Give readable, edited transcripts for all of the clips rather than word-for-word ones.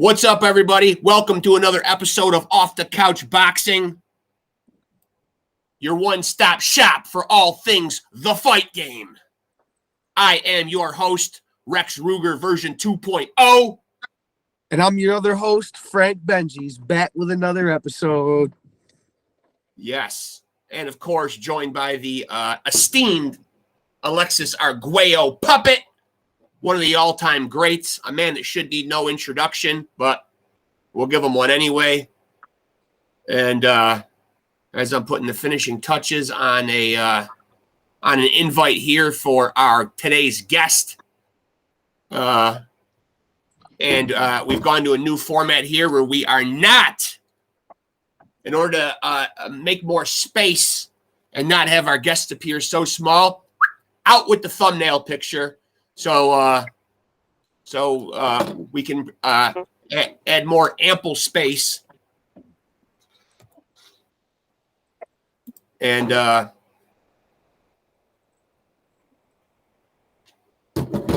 What's up, everybody? Welcome to another episode of Off the Couch Boxing, your one-stop shop for all things the fight game. I am your host, Rex Ruger version 2.0. And I'm your other host, Frank Benji's, back with another episode. Yes. And, of course, joined by the esteemed Alexis Arguello Puppet, one of the all-time greats, a man that should need no introduction, but we'll give him one anyway. And as I'm putting the finishing touches on an invite here for our today's guest, and we've gone to a new format here where we are not, in order to make more space and not have our guests appear so small, out with the thumbnail picture. So we can add more ample space. And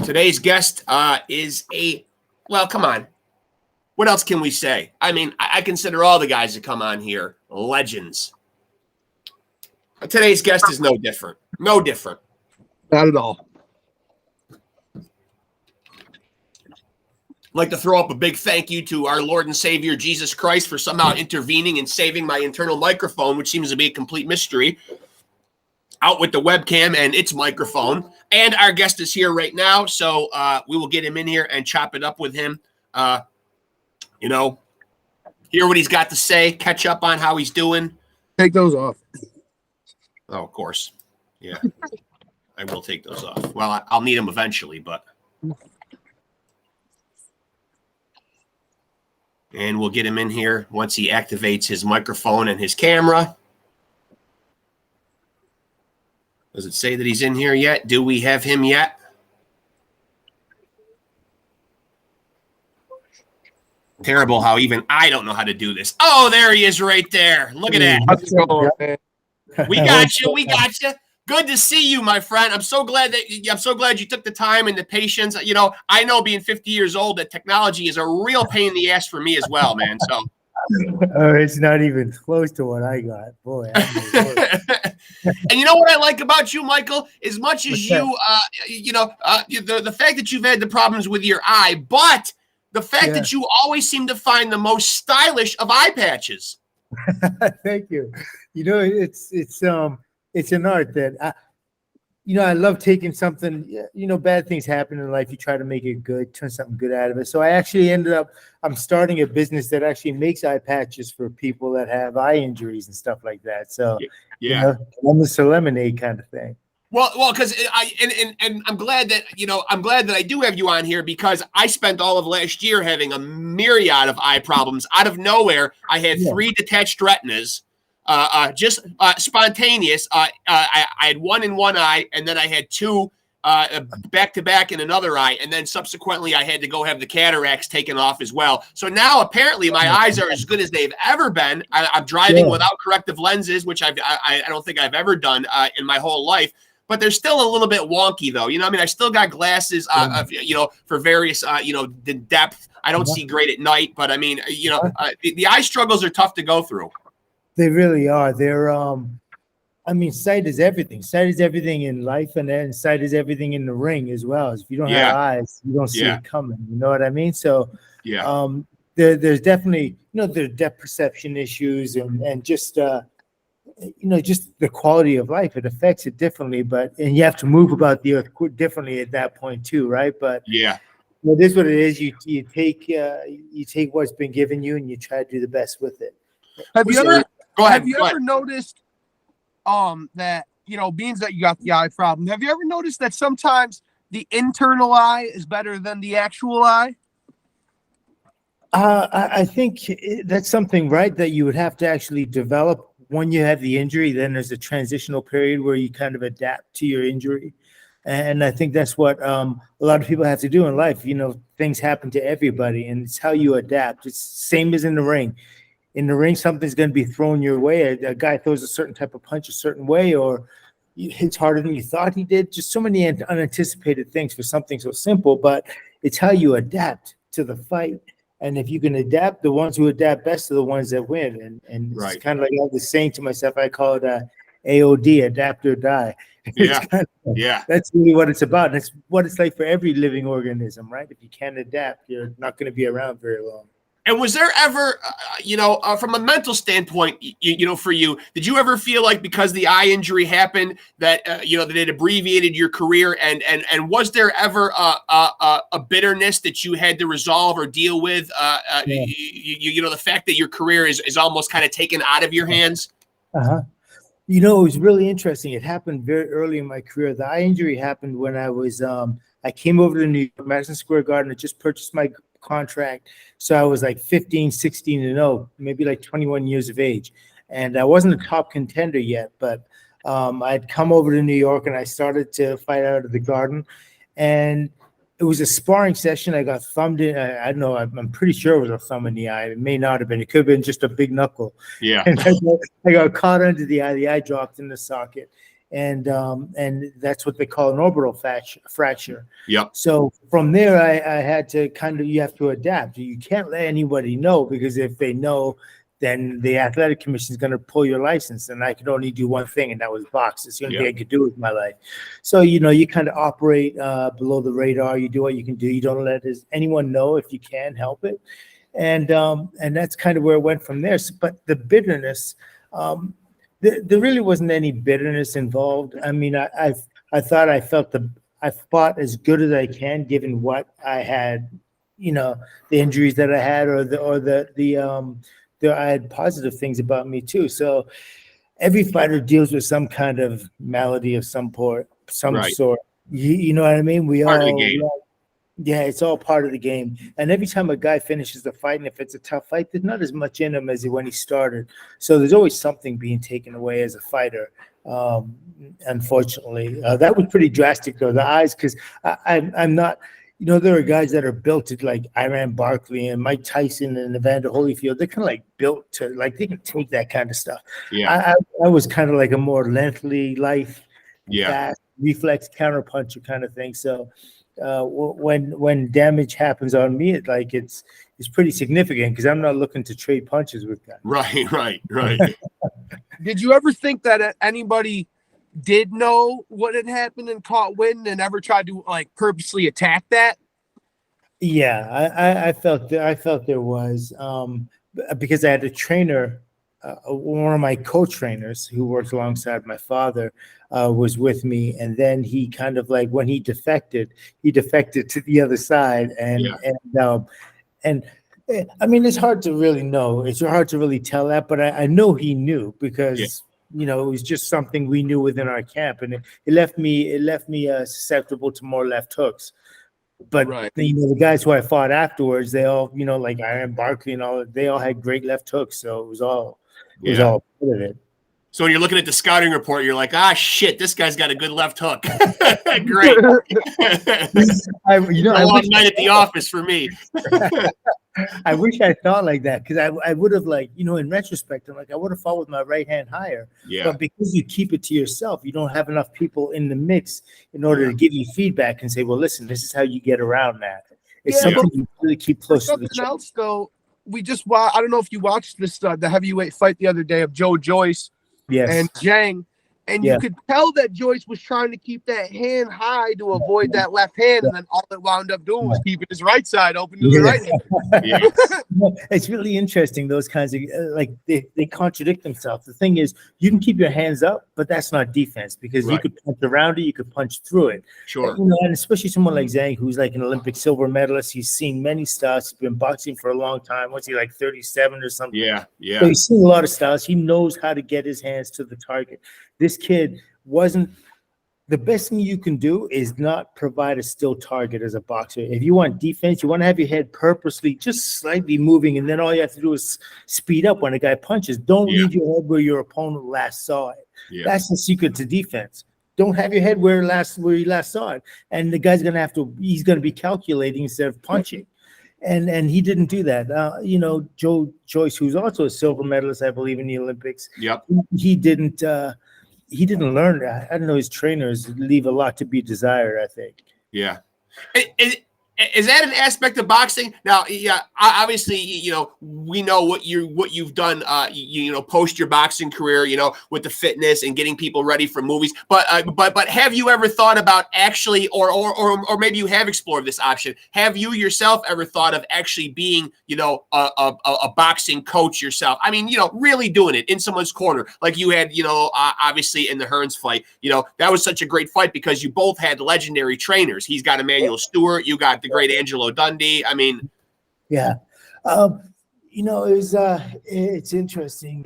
today's guest is well, come on. What else can we say? I mean, I consider all the guys that come on here legends. Today's guest is no different. No different. Not at all. I'd like to throw up a big thank you to our Lord and Savior, Jesus Christ, for somehow intervening and saving my internal microphone, which seems to be a complete mystery, out with the webcam and its microphone. And our guest is here right now, so we will get him in here and chop it up with him. Hear what he's got to say, catch up on how he's doing. Take those off. Oh, of course. Yeah, I will take those off. Well, I'll need them eventually, but... And we'll get him in here once he activates his microphone and his camera. Does it say that he's in here yet? Do we have him yet? Terrible how even I don't know how to do this. Oh, there he is right there. Look at that. We got you. We got you. Good to see you, my friend. I'm so glad you took the time and the patience. You know, I know being 50 years old that technology is a real pain in the ass for me as well, man. So it's not even close to what I got. Boy. And you know what I like about you, Michael? As much as the fact that you've had the problems with your eye, but the fact that you always seem to find the most stylish of eye patches. Thank you. You know, it's an art that I love taking something, bad things happen in life. You try to make it good, turn something good out of it. So I actually I'm starting a business that actually makes eye patches for people that have eye injuries and stuff like that. So almost a lemonade kind of thing. Well, because I'm glad that I do have you on here because I spent all of last year having a myriad of eye problems. Out of nowhere, I had 3 detached retinas. Just spontaneous. I had one in one eye, and then I had 2 back to back in another eye, and then subsequently I had to go have the cataracts taken off as well. So now apparently my eyes are as good as they've ever been. I'm driving without corrective lenses, which I don't think I've ever done in my whole life. But they're still a little bit wonky, though. I still got glasses, for various, the depth. I don't see great at night, but the eye struggles are tough to go through. They really are. They're, sight is everything. Sight is everything in life, and then sight is everything in the ring as well. If you don't have eyes, you don't see it coming. You know what I mean? So, there's definitely, there are depth perception issues and just, just the quality of life. It affects it differently, and you have to move about the earth differently at that point too, right? But it is what it is. You take what's been given you and you try to do the best with it. Have you ever noticed that, being that you got the eye problem, have you ever noticed that sometimes the internal eye is better than the actual eye? I think that's something, right, that you would have to actually develop when you have the injury. Then there's a transitional period where you kind of adapt to your injury. And I think that's what a lot of people have to do in life. Things happen to everybody, and it's how you adapt. It's the same as in the ring. In the ring, something's going to be thrown your way. A guy throws a certain type of punch a certain way, or hits harder than you thought he did. Just so many unanticipated things for something so simple, but it's how you adapt to the fight And if you can adapt, the ones who adapt best are the ones that win. And it's kind of like I was saying to myself, I call it AOD, adapt or die. Yeah. That's really what it's about. And it's what it's like for every living organism, right? If you can't adapt, you're not going to be around very long. And was there ever, from a mental standpoint, for you, did you ever feel like because the eye injury happened that, that it abbreviated your career? And was there ever a bitterness that you had to resolve or deal with? The fact that your career is almost kind of taken out of your hands? It was really interesting. It happened very early in my career. The eye injury happened when I was, I came over to New York, Madison Square Garden. I just purchased my contract. So I was like 15, 16 and 0, maybe like 21 years of age. And I wasn't a top contender yet, but I'd come over to New York and I started to fight out of the Garden. And it was a sparring session. I got thumbed in. I don't know. I'm pretty sure it was a thumb in the eye. It may not have been. It could have been just a big knuckle. Yeah. And I got caught under the eye. The eye dropped in the socket. And that's what they call an orbital fracture. Yep. So from there, I had to you have to adapt. You can't let anybody know, because if they know, then the athletic commission is going to pull your license. And I could only do one thing, and that was box. It's the only thing I could do with my life. So, you kind of operate below the radar. You do what you can do. You don't let anyone know if you can help it. And that's kind of where it went from there. So, but the bitterness, there really wasn't any bitterness involved. I mean, I thought I fought as good as I can, given what I had, the injuries that I had, I had positive things about me too. So every fighter deals with some kind of malady of some sort. You know what I mean? It's all part of the game. And every time a guy finishes the fight, and if it's a tough fight, there's not as much in him as when he started. So there's always something being taken away as a fighter. Unfortunately, that was pretty drastic though. The eyes, because I'm not. There are guys that are built to, like Iran Barkley and Mike Tyson and Evander Holyfield. They're kind of like built to, like, they can take that kind of stuff. Yeah. I was kind of like a more lengthy life, fast, reflex counterpuncher kind of thing. So when damage happens on me, it's pretty significant, because I'm not looking to trade punches with guys. Right. Did you ever think that anybody did know what had happened and caught wind and ever tried to purposely attack that? Yeah, I felt there was, because I had a trainer, one of my co-trainers who worked alongside my father, was with me, and then he kind of when he defected to the other side, and I mean, it's hard to really know. It's hard to really tell that, but I know he knew, because it was just something we knew within our camp, and it left me susceptible to more left hooks. But the guys who I fought afterwards, they all, like Iron Barkley and all, they all had great left hooks. So it was all part of it. So when you're looking at the scouting report, you're like, shit, this guy's got a good left hook. Great. I long night at the office for me. I wish I thought like that, because I would have, in retrospect, I would have fought with my right hand higher. Yeah. But because you keep it to yourself, you don't have enough people in the mix in order to give you feedback and say, well, listen, this is how you get around that. It's something you really keep close to the chest. Something else, though, I don't know if you watched this, the heavyweight fight the other day of Joe Joyce and Zhang. And you could tell that Joyce was trying to keep that hand high to avoid that left hand, and then all it wound up doing was keeping his right side open to the right hand. It's really interesting, those kinds of they contradict themselves. The thing is, you can keep your hands up, but that's not defense, because you could punch around it, you could punch through it. Sure. And especially someone like Zhang, who's like an Olympic silver medalist. He's seen many styles. He's been boxing for a long time. What's he, like 37 or something? Yeah. So he's seen a lot of styles. He knows how to get his hands to the target. This kid wasn't. The best thing you can do is not provide a still target as a boxer. If you want defense, you want to have your head purposely just slightly moving, and then all you have to do is speed up when a guy punches. Don't leave your head where your opponent last saw it. That's the secret to defense. Don't have your head where you last saw it, and the guy's he's gonna be calculating instead of punching. And he didn't do that. Joe Joyce, who's also a silver medalist, I believe, in the Olympics. He didn't learn that. I don't know. His trainers leave a lot to be desired, I think. Yeah. Is that an aspect of boxing? Now, yeah, obviously, we know what you've done, post your boxing career, with the fitness and getting people ready for movies. But have you ever thought about actually, or maybe you have explored this option? Have you yourself ever thought of actually being, a boxing coach yourself? I mean, really doing it in someone's corner, like you had, obviously in the Hearns fight. That was such a great fight because you both had legendary trainers. He's got Emmanuel Stewart, you got the great Angelo Dundee. I mean, yeah, it's interesting.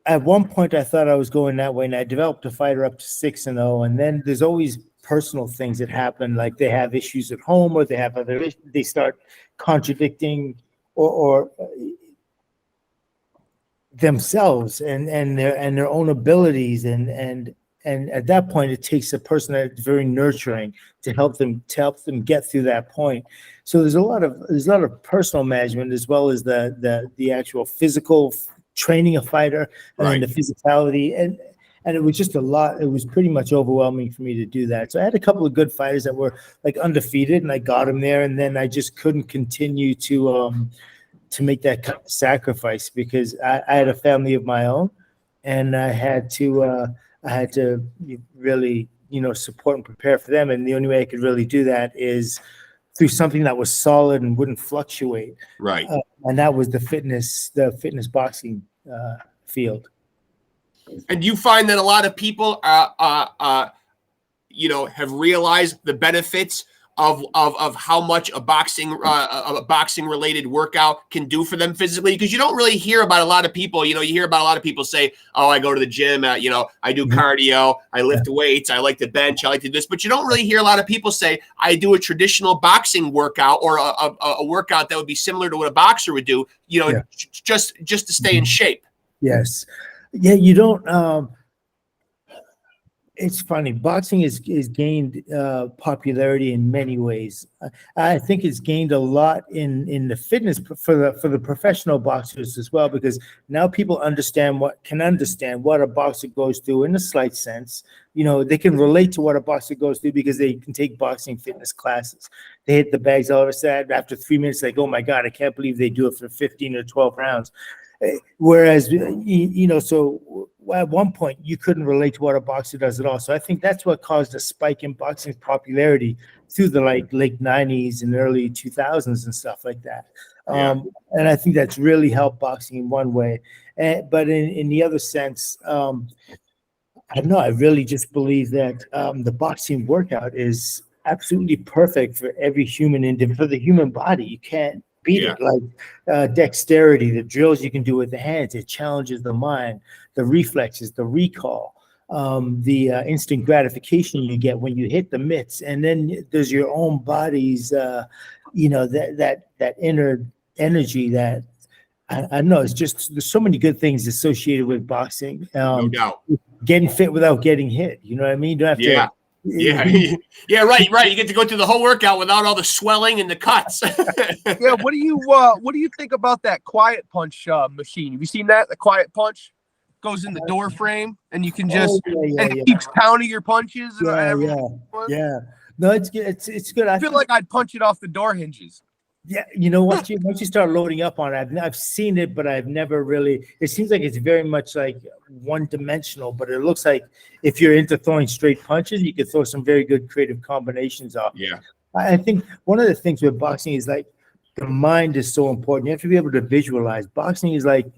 At one point I thought I was going that way, and I developed a fighter up to 6-0, and then there's always personal things that happen, like they have issues at home, or they have other issues. They start contradicting or themselves and their own abilities, and at that point it takes a person that's very nurturing to help them get through that point. So there's a lot of personal management, as well as the actual physical training a fighter, and then the physicality, and it was just a lot. It was pretty much overwhelming for me to do that. So I had a couple of good fighters that were like undefeated, and I got them there, and then I just couldn't continue to make that kind of sacrifice, because I had a family of my own, and I had to really, support and prepare for them. And the only way I could really do that is through something that was solid and wouldn't fluctuate. Right. And that was the fitness boxing field. And do you find that a lot of people, have realized the benefits of how much a boxing related workout can do for them physically? Because you don't really hear about a lot of people. You hear about a lot of people say, "Oh, I go to the gym. I do cardio. I lift weights. I like to bench. I like to do this." But you don't really hear a lot of people say, "I do a traditional boxing workout, or a workout that would be similar to what a boxer would do." Just to stay in shape. Yes. Yeah. You don't. It's funny. Boxing is gained popularity in many ways. I think it's gained a lot in the fitness for the professional boxers as well, because now people can understand what a boxer goes through in a slight sense. They can relate to what a boxer goes through because they can take boxing fitness classes. They hit the bags all of a sudden. After 3 minutes, like, oh my God, I can't believe they do it for 15 or 12 rounds. Whereas, so at one point you couldn't relate to what a boxer does at all. So I think that's what caused a spike in boxing's popularity through the late 90s and early 2000s and stuff like that. And I think that's really helped boxing in one way. But in the other sense, I don't know. I really just believe that the boxing workout is absolutely perfect for every for the human body. You can't beat it. Like dexterity, the drills you can do with the hands, it challenges the mind, the reflexes, the recall, the instant gratification you get when you hit the mitts, and then there's your own body's that inner energy that I don't know. It's just, there's so many good things associated with boxing. No doubt. Getting fit without getting hit. You know what I mean? You don't have to. Yeah, right. You get to go through the whole workout without all the swelling and the cuts. Yeah, what do you think about that quiet punch machine? Have you seen that? The quiet punch goes in the door frame, and you can just it keeps counting your punches. Yeah. No, it's good. It's good. I feel like I'd punch it off the door hinges. Yeah, once you start loading up on it, I've seen it, but I've never really. It seems like it's very much like one-dimensional, but it looks like if you're into throwing straight punches, you could throw some very good creative combinations off. Yeah, I think one of the things with boxing is like the mind is so important. You have to be able to visualize. Boxing is like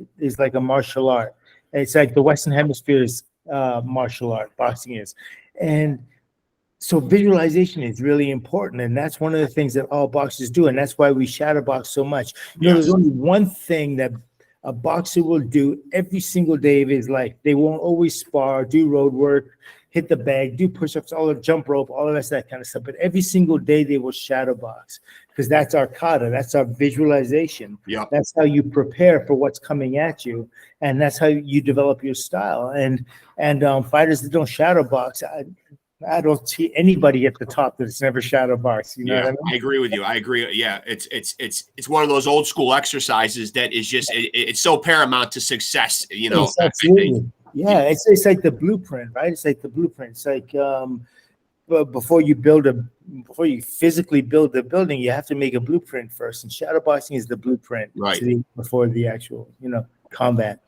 a martial art. It's like the Western Hemisphere's martial art. Boxing is, and so visualization is really important, and that's one of the things that all boxers do, and that's why we shadow box so much. There's only one thing that a boxer will do every single day of his life. They won't always spar, do road work, hit the bag, do push-ups, all the jump rope, all of that kind of stuff. But every single day they will shadow box, because that's our kata, that's our visualization. Yeah, that's how you prepare for what's coming at you, and that's how you develop your style. And fighters that don't shadow box, I don't see anybody at the top that's never shadow boxed. You know what I mean? I agree with you. I agree. Yeah, it's one of those old school exercises that is just it's so paramount to success. Yes, absolutely. Yeah, it's like the blueprint, right? It's like the blueprint. It's like before you build you physically build the building, you have to make a blueprint first. And shadowboxing is the blueprint before the actual, combat.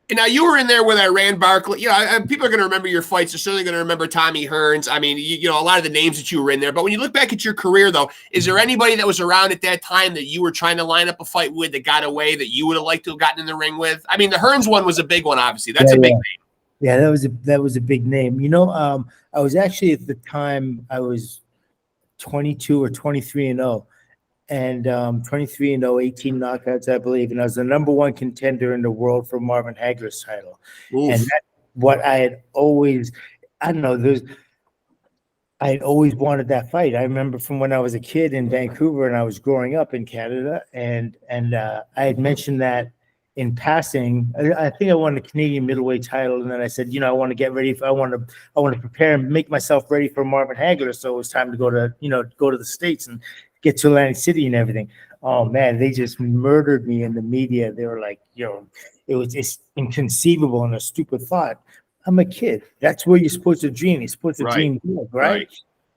And now you were in there with Iran Barkley. People are going to remember your fights. They're certainly going to remember Tommy Hearns. I mean, a lot of the names that you were in there. But when you look back at your career, though, is there anybody that was around at that time that you were trying to line up a fight with that got away that you would have liked to have gotten in the ring with? I mean, the Hearns one was a big one, obviously. That's a big name. Yeah, that was a big name. I was actually at the time I was 22 or 23-0. And 23-0, 18 knockouts, I believe. And I was the #1 contender in the world for Marvin Hagler's title. Oof. And that's what I had always, I had always wanted that fight. I remember from when I was a kid in Vancouver and I was growing up in Canada. And I had mentioned that in passing. I think I won the Canadian middleweight title. And then I said, I want to get ready. I want to prepare and make myself ready for Marvin Hagler. So it was time to go to the States and get to Atlantic City and everything. Oh man, they just murdered me in the media. They were like, it's inconceivable and a stupid thought. I'm a kid. That's where you're supposed to dream. You're supposed to dream big, right?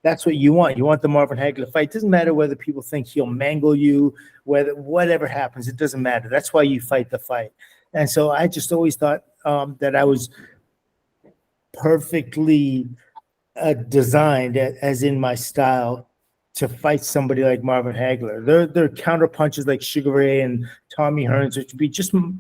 That's what you want. You want the Marvin Hagler fight. It doesn't matter whether people think he'll mangle you, whatever happens, it doesn't matter. That's why you fight the fight. And so I just always thought that I was perfectly designed, as in my style, to fight somebody like Marvin Hagler. Their counter punches like Sugar Ray and Tommy Hearns, which would be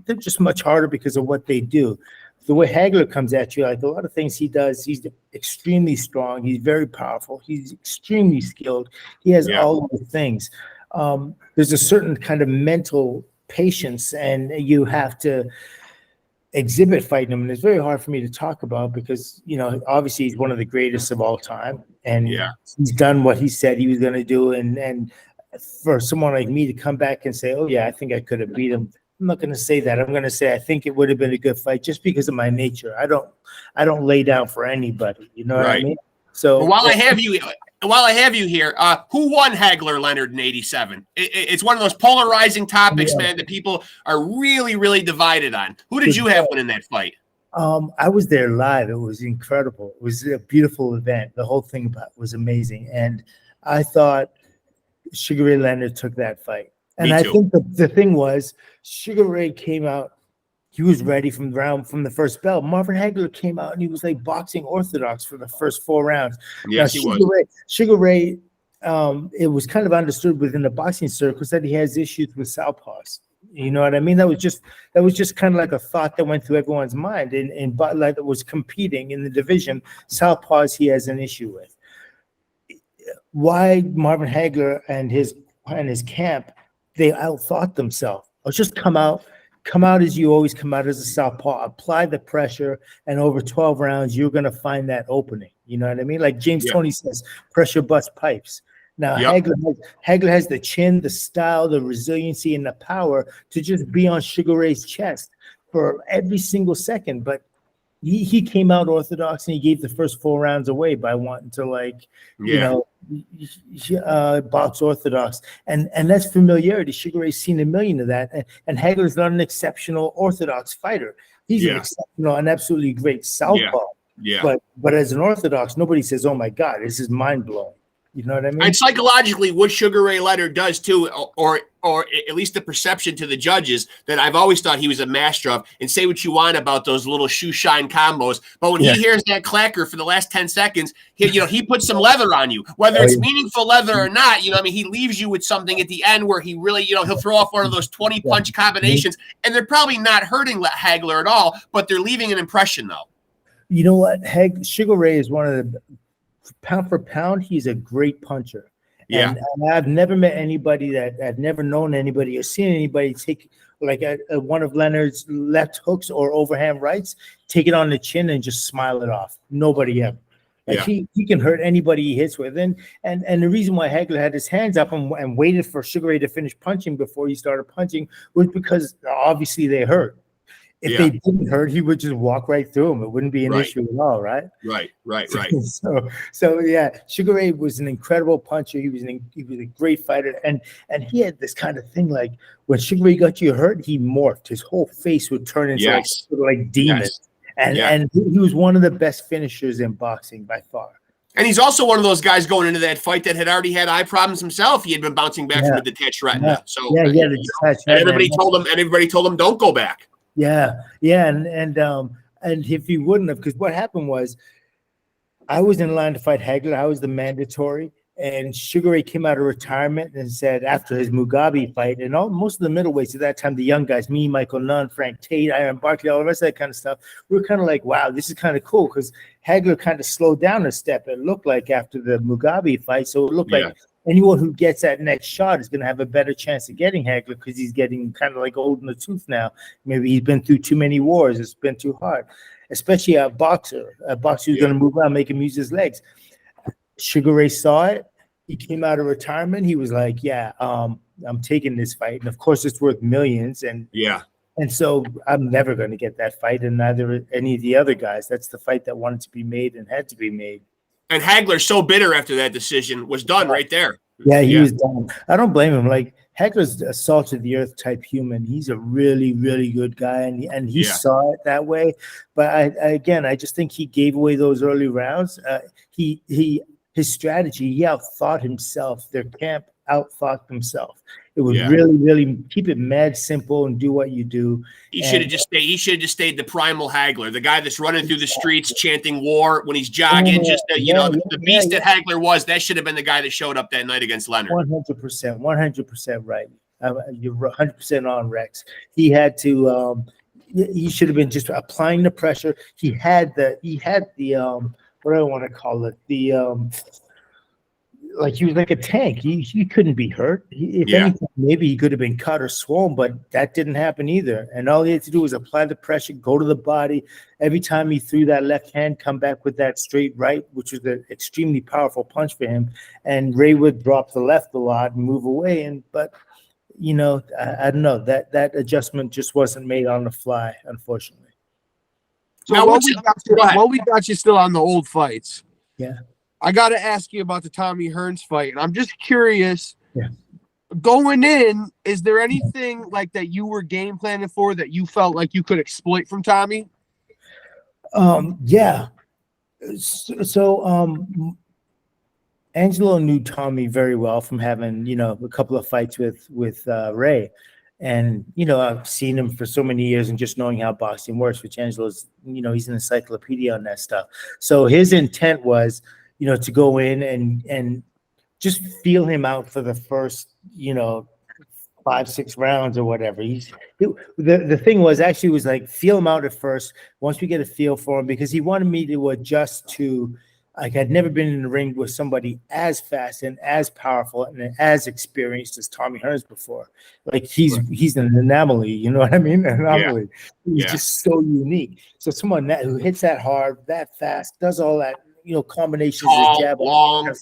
they're just much harder because of what they do. The way Hagler comes at you, like a lot of things he does, he's extremely strong. He's very powerful. He's extremely skilled. He has all of the things. There's a certain kind of mental patience, and you have to exhibit fighting him. And it's very hard for me to talk about because, obviously he's one of the greatest of all time. And he's done what he said he was going to do. And for someone like me to come back and say, oh, yeah, I think I could have beat him. I'm not going to say that. I'm going to say I think it would have been a good fight just because of my nature. I don't lay down for anybody. You know what I mean? So while I have you here, who won Hagler Leonard in '87? It's one of those polarizing topics, man, that people are really, really divided on. Who did you have winning that fight? I was there live. It was incredible. It was a beautiful event. The whole thing about it was amazing. And I thought Sugar Ray Leonard took that fight. And I think the thing was Sugar Ray came out. He was ready from the first bell. Marvin Hagler came out and he was like boxing orthodox for the first 4 rounds. Yes, he was. Sugar Ray, it was kind of understood within the boxing circles that he has issues with southpaws. You know what I mean? That was just kind of like a thought that went through everyone's mind. And Bud Light was competing in the division. Southpaws he has an issue with. Why Marvin Hagler and his camp, they outthought themselves. Let's just come out as you always come out as a southpaw, apply the pressure, and over 12 rounds, you're going to find that opening. You know what I mean? Like James Toney says, pressure busts pipes. Now, Hagler has the chin, the style, the resiliency, and the power to just be on Sugar Ray's chest for every single second. But he came out orthodox and he gave the first 4 rounds away by wanting to box orthodox. And that's familiarity. Sugar Ray's seen a million of that. And Hagler's not an exceptional orthodox fighter. He's an exceptional and absolutely great southpaw. But as an orthodox, nobody says, oh my God, this is mind-blowing. You know what I mean? And psychologically, what Sugar Ray Leonard does too, or at least the perception to the judges that I've always thought he was a master of. And say what you want about those little shoe shine combos, but when he hears that clacker for the last 10 seconds, he puts some leather on you, whether it's meaningful leather or not. He leaves you with something at the end where he really, he'll throw off one of those 20 punch combinations, and they're probably not hurting Hagler at all, but they're leaving an impression though. You know what? Sugar Ray is one of the pound for pound, he's a great puncher. And I've never met anybody I've never known anybody or seen anybody take like one of Leonard's left hooks or overhand rights, take it on the chin and just smile it off. Nobody ever. Like he can hurt anybody he hits with. And the reason why Hagler had his hands up and waited for Sugar Ray to finish punching before he started punching was because obviously they hurt. If they didn't hurt, he would just walk right through him. It wouldn't be an issue at all, right? Right. So yeah, Sugar Ray was an incredible puncher. He was a great fighter, and he had this kind of thing like when Sugar Ray got you hurt, he morphed. His whole face would turn into like demon, and he was one of the best finishers in boxing by far. And he's also one of those guys going into that fight that had already had eye problems himself. He had been bouncing back from a detached retina. So and everybody told him don't go back. And if he wouldn't have, because what happened was, I was in line to fight Hagler. I was the mandatory, and Sugar Ray came out of retirement and said after his Mugabe fight, and most of the middleweights at that time, the young guys, me, Michael Nunn, Frank Tate, Iron Barkley, all the rest of that kind of stuff, we were kind of like, wow, this is kind of cool, because Hagler kind of slowed down a step, it looked like, after the Mugabe fight. So it looked like anyone who gets that next shot is going to have a better chance of getting Hagler, because he's getting kind of like old in the tooth now. Maybe he's been through too many wars. It's been too hard, especially a boxer who's going to move around, make him use his legs. Sugar Ray saw it. He came out of retirement. He was like, I'm taking this fight. And of course, it's worth millions. And so I'm never going to get that fight, and neither any of the other guys. That's the fight that wanted to be made and had to be made. And Hagler, so bitter after that decision, was done right there. Yeah, he was done. I don't blame him. Like, Hagler's a salt of the earth type human. He's a really, really good guy, and he saw it that way. But I just think he gave away those early rounds. His strategy, he outthought himself. Their camp outthought himself. It was really, really keep it mad simple and do what you do. He should have just stayed. He should have just stayed the primal Hagler, the guy that's running through the streets chanting war when he's jogging. The beast that Hagler was. That should have been the guy that showed up that night against Leonard. 100% right. You're 100% on, Rex. He had to. He should have been just applying the pressure. He had the. What do I want to call it? Like he was like a tank. He couldn't be hurt. If anything, maybe he could have been cut or swollen, but that didn't happen either. And all he had to do was apply the pressure, go to the body. Every time he threw that left hand, come back with that straight right, which was an extremely powerful punch for him. And Ray would drop the left a lot and move away. But I don't know, that adjustment just wasn't made on the fly, unfortunately. So while we got you still on the old fights, I got to ask you about the Tommy Hearns fight, and I'm just curious. Going in, is there anything like that you were game planning for that you felt like you could exploit from Tommy? So Angelo knew Tommy very well from having a couple of fights with Ray. And, I've seen him for so many years and just knowing how boxing works, which Angelo's, he's an encyclopedia on that stuff. So his intent was, to go in and just feel him out for the first, 5-6 rounds or whatever. The thing was actually was like, feel him out at first, once we get a feel for him, because he wanted me to adjust to, like, I'd never been in the ring with somebody as fast and as powerful and as experienced as Tommy Hearns before. Like, he's an anomaly, you know what I mean? An anomaly. He's just so unique. So someone who hits that hard, that fast, does all that, combinations. Tall, jab, long,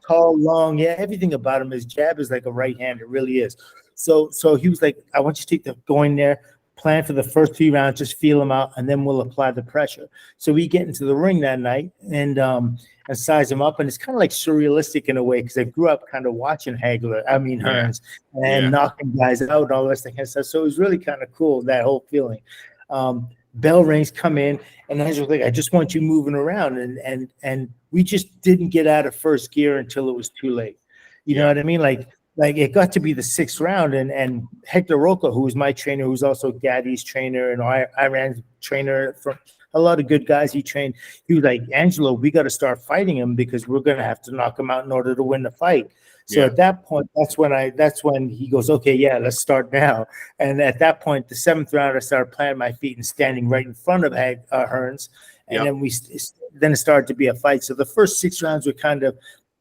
tall, long, everything about him. His jab is like a right hand. It really is. So he was like, I want you to go in there, plan for the first 3 rounds, just feel him out, and then we'll apply the pressure. So we get into the ring that night and size him up, and it's kind of like surrealistic in a way, because I grew up kind of watching Hearns and knocking guys out and all the rest of that kind of stuff. So it was really kind of cool, that whole feeling. Bell rings, come in, and I was like, I just want you moving around, and we just didn't get out of first gear until it was too late. You know what I mean? Like it got to be the 6th round, and Hector Roca, who was my trainer, who's also Gaddy's trainer and Iran's trainer, from a lot of good guys he trained. He was like, Angelo, we got to start fighting him, because we're going to have to knock him out in order to win the fight. So at that point, that's when he goes, okay, let's start now. And at that point, the 7th round, I started planting my feet and standing right in front of Hearns. And then it started to be a fight. So the first 6 rounds were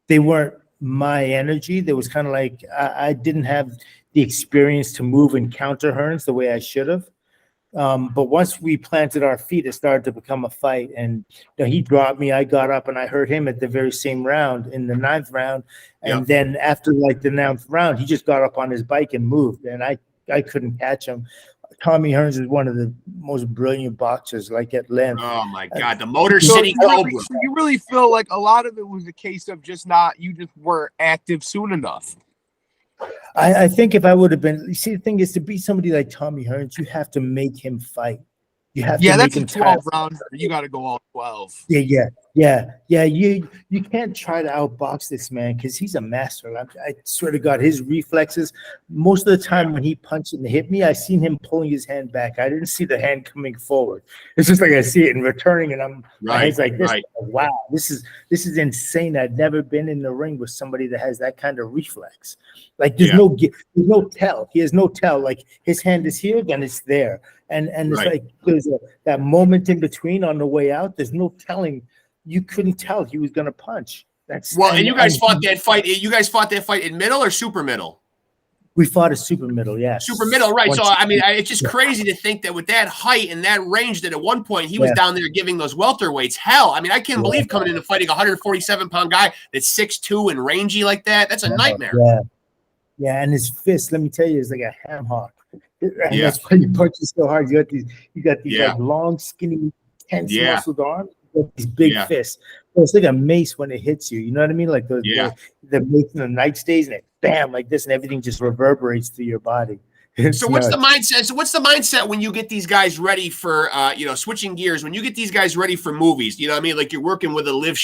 they weren't my energy. There was kind of like, I didn't have the experience to move and counter Hearns the way I should have. But once we planted our feet, it started to become a fight. And he dropped me, I got up, and I hurt him at the very same round, in the 9th round. And then after like the 9th round, he just got up on his bike and moved, and I couldn't catch him. Tommy Hearns is one of the most brilliant boxers, like at length. Oh my God, the Motor City Cobra. So you really feel like a lot of it was a case of you just weren't active soon enough. I think if I would have been, the thing is, to beat somebody like Tommy Hearns, you have to make him fight. You have to make him. That's a 12 rounder. You got to go all. 12. Yeah. You can't try to outbox this man because he's a master. I swear to God, his reflexes. Most of the time when he punched and hit me, I seen him pulling his hand back. I didn't see the hand coming forward. It's just like I see it and returning, and my head's like this. Right. Wow, this is insane. I've never been in the ring with somebody that has that kind of reflex. Like there's no tell. He has no tell. Like his hand is here, then it's there. And it's like there's that moment in between on the way out. There's no telling. You couldn't tell he was going to punch. And you guys fought that fight. You guys fought that fight in middle or super middle? We fought a super middle, yes. Super middle, right? So I mean, it's just crazy to think that with that height and that range, that at one point he was down there giving those welterweights hell. I mean, I can't believe coming into fighting a 147-pound guy that's 6'2" and rangy like that. That's a nightmare. Yeah, and his fist, let me tell you, is like a ham hock. And that's why you punch so hard. You got these like long, skinny, tense muscled arms. You got these big fists. So it's like a mace when it hits you. You know what I mean? Like the mace in the night stays and it bam like this, and everything just reverberates through your body. So what's the mindset? So what's the mindset when you get these guys ready for switching gears? When you get these guys ready for movies, you know what I mean? Like you're working with a Liv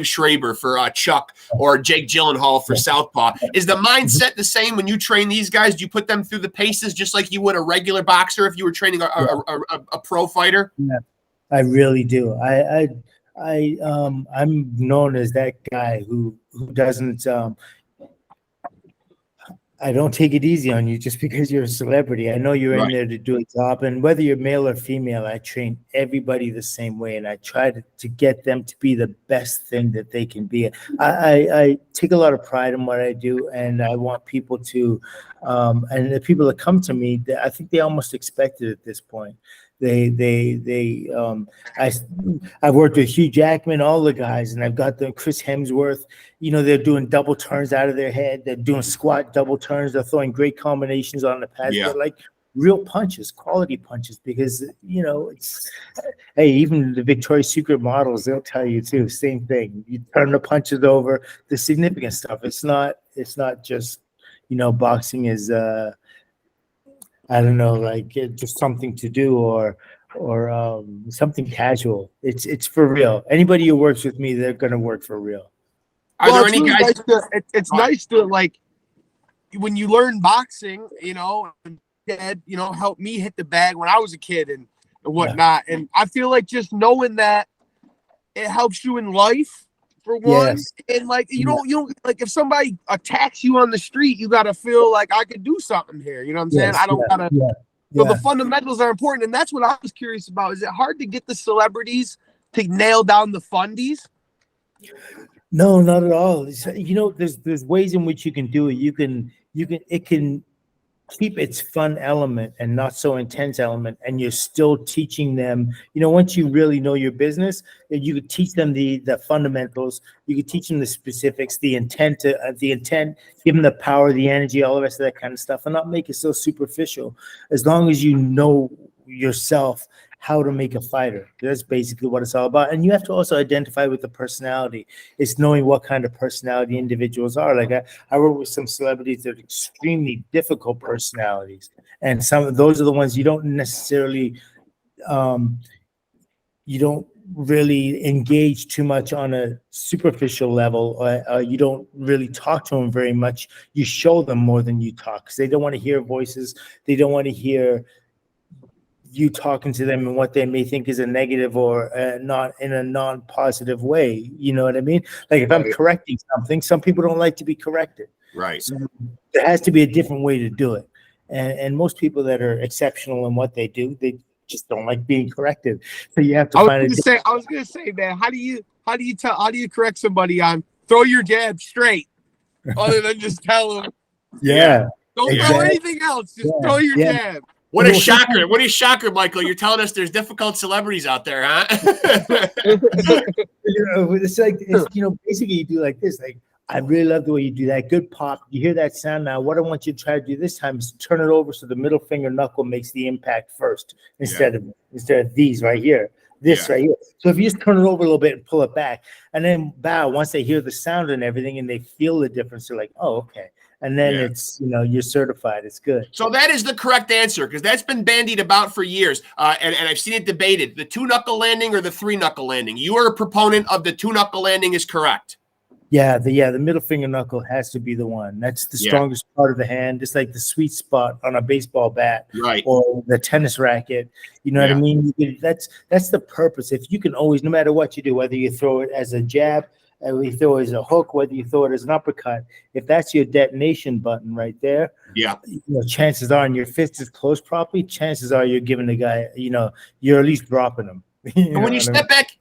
Schreiber for Chuck or Jake Gyllenhaal for Southpaw. Is the mindset the same when you train these guys? Do you put them through the paces just like you would a regular boxer if you were training a pro fighter? Yeah, I really do. I'm known as that guy who doesn't. I don't take it easy on you just because you're a celebrity. I know you're in there to do a job, and whether you're male or female, I train everybody the same way, and I try to get them to be the best thing that they can be. I take a lot of pride in what I do, and I want people to, and the people that come to me, I think they almost expect it at this point. I've worked with Hugh Jackman, all the guys, and I've got the Chris Hemsworth. You know, they're doing double turns out of their head. They're doing squat double turns. They're throwing great combinations on the pads. They're like real punches, quality punches, because it's even the Victoria's Secret models, they'll tell you too, same thing. You turn the punches over, the significant stuff. It's not just boxing is I don't know, like just something to do or something casual. It's for real. Anybody who works with me, they're gonna work for real. Are there any guys? It's nice to, like, when you learn boxing, Dad, helped me hit the bag when I was a kid and whatnot. And I feel like just knowing that it helps you in life, for one. And like you don't like, if somebody attacks you on the street, you gotta feel like I could do something here. You know what I'm saying? I don't gotta. So the fundamentals are important, and that's what I was curious about. Is it hard to get the celebrities to nail down the fundies? No, not at all. There's ways in which you can do it. It can keep its fun element and not so intense element, and you're still teaching them. Once you really know your business, you could teach them the fundamentals. You could teach them the specifics, the intent, give them the power, the energy, all the rest of that kind of stuff, and not make it so superficial. As long as you know yourself how to make a fighter. That's basically what it's all about. And you have to also identify with the personality. It's knowing what kind of personality individuals are. Like I work with some celebrities that are extremely difficult personalities. And some of those are the ones you don't necessarily, you don't really engage too much on a superficial level. You don't really talk to them very much. You show them more than you talk, because they don't want to hear voices. They don't want to hear you talking to them and what they may think is a negative or not in a non-positive way. You know what I mean? Like if I'm correcting something, some people don't like to be corrected. Right. So there has to be a different way to do it. And most people that are exceptional in what they do, they just don't like being corrected. So you have to I was gonna say, man, how do you correct somebody on throw your jab straight other than just tell them? Don't throw anything else. Just throw your jab. What a shocker. What a shocker, Michael. You're telling us there's difficult celebrities out there, huh? It's like, basically you do like this. Like, I really love the way you do that. Good pop. You hear that sound now. What I want you to try to do this time is turn it over so the middle finger knuckle makes the impact first instead of these right here. Right here. So if you just turn it over a little bit and pull it back, and then bow, once they hear the sound and everything and they feel the difference, they're like, oh, okay. and then it's, you know, you're certified. It's good. So that is the correct answer, because that's been bandied about for years, and I've seen it debated: the 2-knuckle landing or the 3-knuckle landing. You are a proponent of the 2-knuckle landing is correct. Yeah, the middle finger knuckle has to be the one. That's the strongest part of the hand. It's like the sweet spot on a baseball bat, right, or the tennis racket. You know what I mean? That's the purpose. If you can always, no matter what you do, whether you throw it as a jab, whether you throw it as a hook, whether you throw it as an uppercut, if that's your detonation button right there, you know, chances are, and your fist is closed properly, chances are you're giving the guy, you know, you're at least dropping him. And when you step back.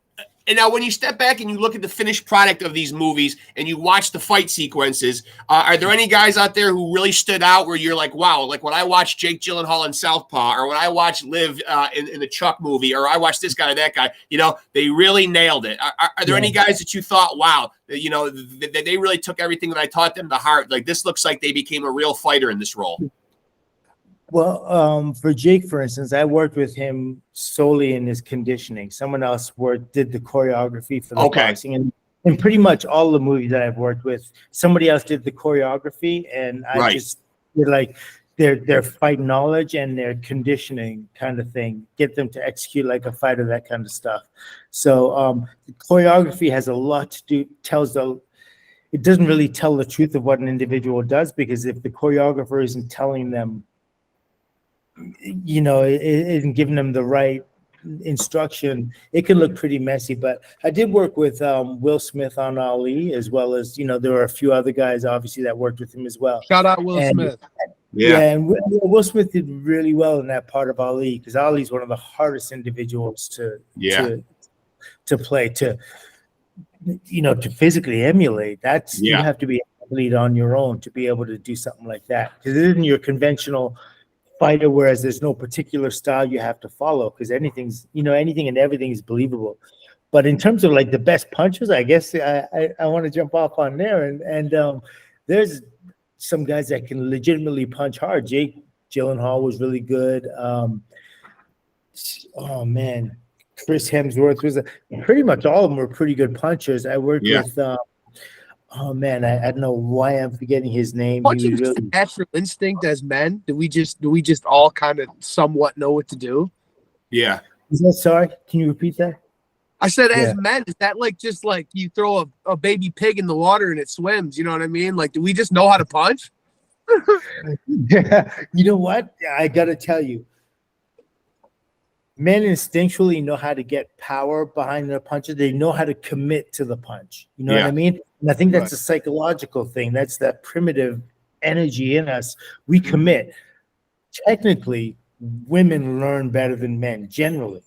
And now when you step back and you look at the finished product of these movies and you watch the fight sequences, are there any guys out there who really stood out where you're like, wow, like when I watched Jake Gyllenhaal in Southpaw, or when I watched Liv in the Chuck movie, or I watched this guy or that guy, you know, they really nailed it. Are there any guys that you thought, wow, you know, they really took everything that I taught them to heart? Like, this looks like they became a real fighter in this role. Well, for Jake, for instance, I worked with him solely in his conditioning. Someone else did the choreography for the boxing, and pretty much all the movies that I've worked with, somebody else did the choreography, and I just did like their fight knowledge and their conditioning kind of thing, get them to execute like a fighter, that kind of stuff. So the choreography has a lot to do. It doesn't really tell the truth of what an individual does, because if the choreographer isn't telling them, you know, it isn't giving them the right instruction, it can look pretty messy. But I did work with Will Smith on Ali, as well as, you know, there were a few other guys obviously that worked with him as well. Shout out Will Smith. And Will Smith did really well in that part of Ali, because Ali's one of the hardest individuals to play, to, you know, to physically emulate. That's you have to be an athlete on your own to be able to do something like that, because it isn't your conventional fighter, whereas there's no particular style you have to follow, because anything's, you know, anything and everything is believable. But in terms of like the best punchers, I guess I want to jump off on there, and there's some guys that can legitimately punch hard. Jake Gyllenhaal was really good. Oh man, Chris Hemsworth was pretty much all of them were pretty good punchers. I worked with oh man, I don't know why I'm forgetting his name. He was really natural instinct as men. Do we just all kind of somewhat know what to do? Yeah. Is that, sorry? Can you repeat that? I said, as men, is that like just like you throw a baby pig in the water and it swims? You know what I mean? Like, do we just know how to punch? Yeah. You know what? I gotta tell you, men instinctually know how to get power behind their punches. They know how to commit to the punch. You know what I mean? And I think that's a psychological thing. That's that primitive energy in us. We commit. Technically, women learn better than men generally.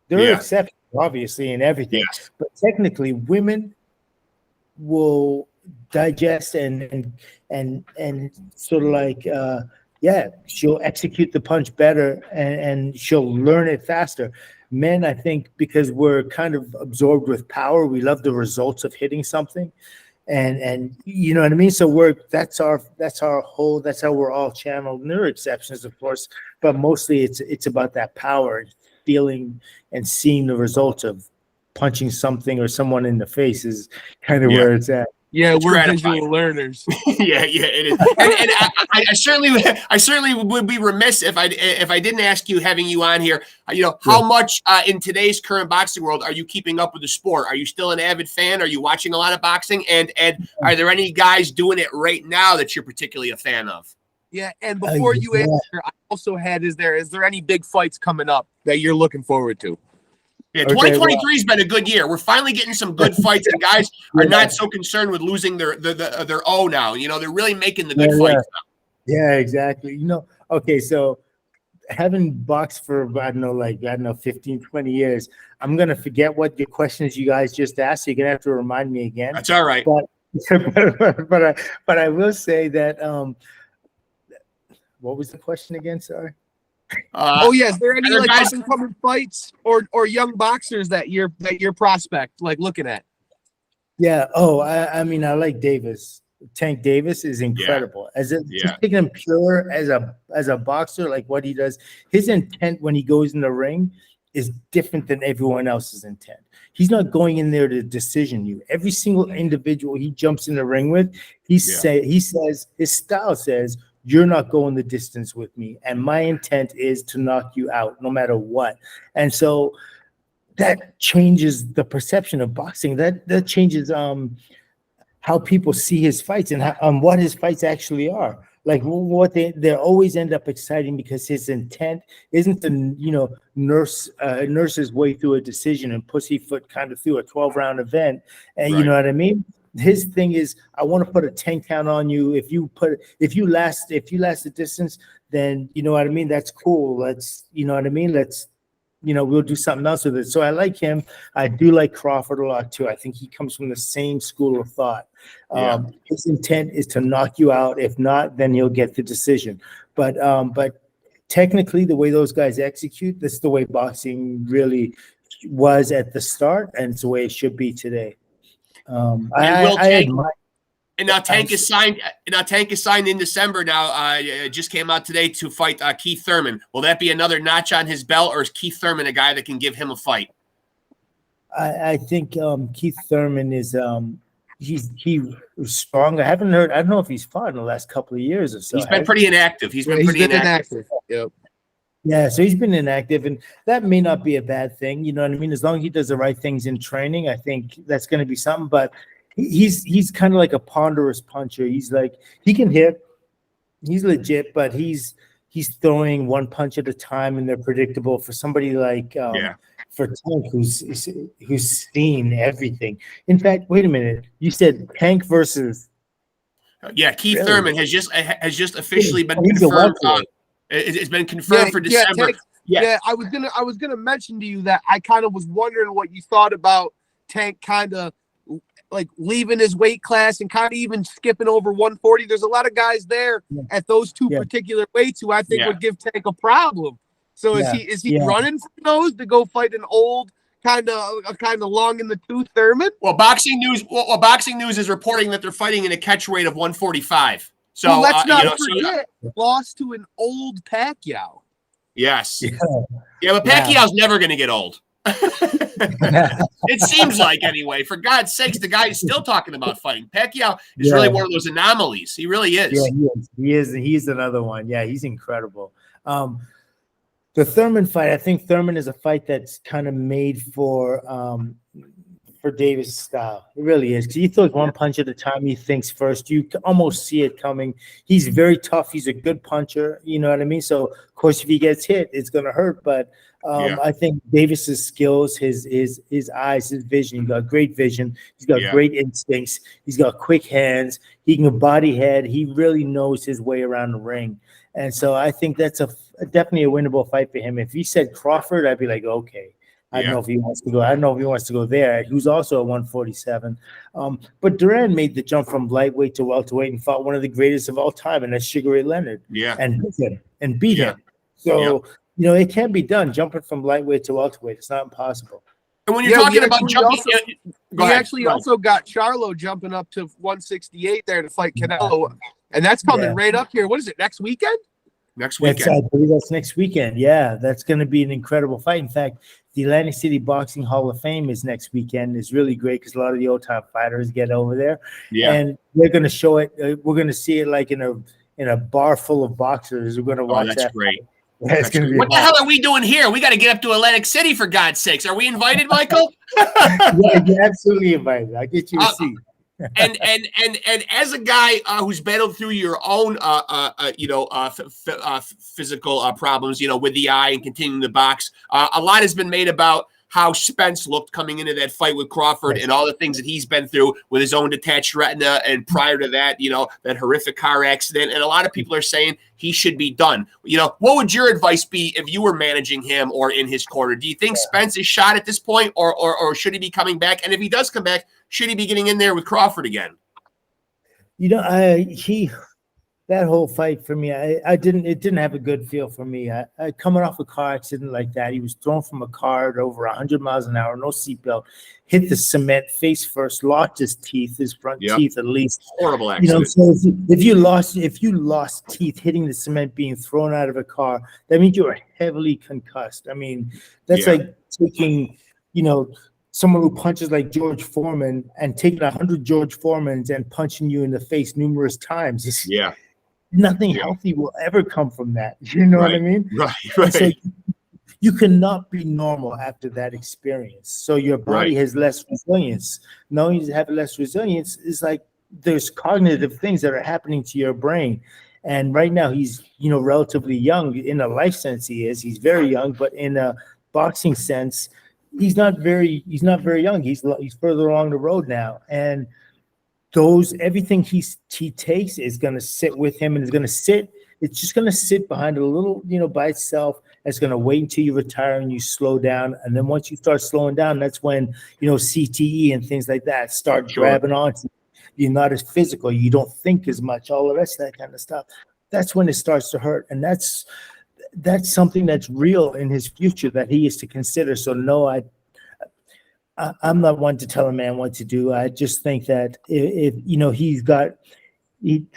There are exceptions, obviously, in everything. But technically, women will digest and sort of like she'll execute the punch better, and she'll learn it faster. Men, I think, because we're kind of absorbed with power, we love the results of hitting something, and you know what I mean. So that's how we're all channeled. And there are exceptions, of course, but mostly it's about that power, feeling and seeing the results of punching something or someone in the face is kind of where it's at. Yeah, it's we're gratifying. visual learners. It is. And I certainly would be remiss if I didn't ask you, having you on here, you know, how much in today's current boxing world are you keeping up with the sport? Are you still an avid fan? Are you watching a lot of boxing? And are there any guys doing it right now that you're particularly a fan of? Yeah, and before you answer, I also had, is there any big fights coming up that you're looking forward to? Yeah, 2023 has been a good year. We're finally getting some good fights, and guys are not so concerned with losing their O now. You know, they're really making the good fights now. Yeah, exactly. You know, okay, so having boxed for, I don't know, 15, 20 years, I'm going to forget what your questions you guys just asked, so you're going to have to remind me again. That's all right. But I will say that, what was the question again? Sorry. Is there any like up and coming fights or young boxers that you're prospect like looking at? Yeah. Oh, I mean, I like Davis. Tank Davis is incredible. Just taking him pure as a boxer, like what he does, his intent when he goes in the ring is different than everyone else's intent. He's not going in there to decision you. Every single individual he jumps in the ring with, he says his style says, you're not going the distance with me, and my intent is to knock you out no matter what. And so that changes the perception of boxing. That changes how people see his fights and what his fights actually are. Like what they always end up exciting because his intent isn't to nurse his way through a decision and pussyfoot kind of through a 12-round event. And you know what I mean? His thing is, I want to put a 10 count on you. If you last the distance, then you know what I mean. That's cool. We'll do something else with it. So I like him. I do like Crawford a lot too. I think he comes from the same school of thought. His intent is to knock you out. If not, then he'll get the decision. But technically, the way those guys execute, this is the way boxing really was at the start, and it's the way it should be today. And now Tank is signed. Tank is signed in December. Now, it just came out today to fight Keith Thurman. Will that be another notch on his belt, or is Keith Thurman a guy that can give him a fight? I think Keith Thurman is he was strong. I don't know if he's fought in the last couple of years or so. He's been pretty inactive. He's been inactive. Yep. Yeah, so he's been inactive, and that may not be a bad thing. You know what I mean? As long as he does the right things in training, I think that's going to be something. But he's kind of like a ponderous puncher. He's like, he can hit. He's legit, but he's throwing one punch at a time, and they're predictable. For somebody like for Tank, who's seen everything. In fact, wait a minute. You said Tank versus Keith Thurman has just officially been confirmed. It's been confirmed for December. Tank, I was gonna mention to you that I kind of was wondering what you thought about Tank kind of like leaving his weight class and kind of even skipping over 140. There's a lot of guys there at those two particular weights who I think would give Tank a problem. So is he running for those to go fight an old kind of long in the tooth Thurman? Well, Boxing News is reporting that they're fighting in a catch weight of 145. So let's not forget, lost to an old Pacquiao. Yes. But Pacquiao's never going to get old. It seems like, anyway. For God's sakes, the guy is still talking about fighting. Pacquiao is really one of those anomalies. He really is. Yeah, he is. He's another one. Yeah, he's incredible. The Thurman fight, I think Thurman is a fight that's kind of made for Davis' style. It really is. 'Cause he throws one punch at a time. He thinks first. You can almost see it coming. He's very tough. He's a good puncher. You know what I mean? So, of course, if he gets hit, it's going to hurt. But I think Davis's skills, his eyes, his vision, he's got great vision. He's got great instincts. He's got quick hands. He can body head. He really knows his way around the ring. And so I think that's definitely a winnable fight for him. If he said Crawford, I'd be like, okay. I don't know if he wants to go. I don't know if he wants to go there. He was also at 147. But Duran made the jump from lightweight to welterweight and fought one of the greatest of all time, and that's Sugar Ray Leonard. And beat him. So it can be done. Jumping from lightweight to welterweight, it's not impossible. And when you're talking about jumping, we also got Charlo jumping up to 168 there to fight Canelo, and that's coming right up here. What is it, next weekend? Next weekend. I believe that's next weekend. Yeah, that's going to be an incredible fight. In fact, the Atlantic City Boxing Hall of Fame is next weekend. It's really great because a lot of the old-time fighters get over there. Yeah. And they're going to show it. We're going to see it like in a bar full of boxers. We're going to watch that. That's great. What the hell are we doing here? We got to get up to Atlantic City, for God's sakes. Are we invited, Michael? Yeah, you're absolutely invited. I'll get you a seat. and as a guy who's battled through your own physical problems, with the eye and continuing to box, a lot has been made about how Spence looked coming into that fight with Crawford and all the things that he's been through with his own detached retina, and prior to that, that horrific car accident. And a lot of people are saying he should be done. What would your advice be if you were managing him or in his corner? Do you think Spence is shot at this point, or should he be coming back? And if he does come back, should he be getting in there with Crawford again? that whole fight for me, it didn't have a good feel for me. I coming off a car accident like that, he was thrown from a car at over 100 miles an hour, no seatbelt, hit the cement face first, lost his teeth, his front teeth at least. Horrible accident. So if you lost teeth hitting the cement, being thrown out of a car, that means you are heavily concussed. I mean, that's like taking, someone who punches like George Foreman and taking 100 George Foremans and punching you in the face numerous times. Nothing healthy will ever come from that. You know what I mean? Right. So you cannot be normal after that experience. So your body has less resilience. Knowing you have less resilience is like there's cognitive things that are happening to your brain. And right now he's, relatively young. In a life sense, he's very young, but in a boxing sense, he's not very young. He's further along the road now. And everything he takes is going to sit with him, and it's just going to sit behind a little, by itself. It's going to wait until you retire and you slow down. And then once you start slowing down, that's when, CTE and things like that start grabbing onto you. You're not as physical. You don't think as much, all the rest of that kind of stuff. That's when it starts to hurt. And that's something that's real in his future that he is to consider. So no, I'm not one to tell a man what to do. I just think that if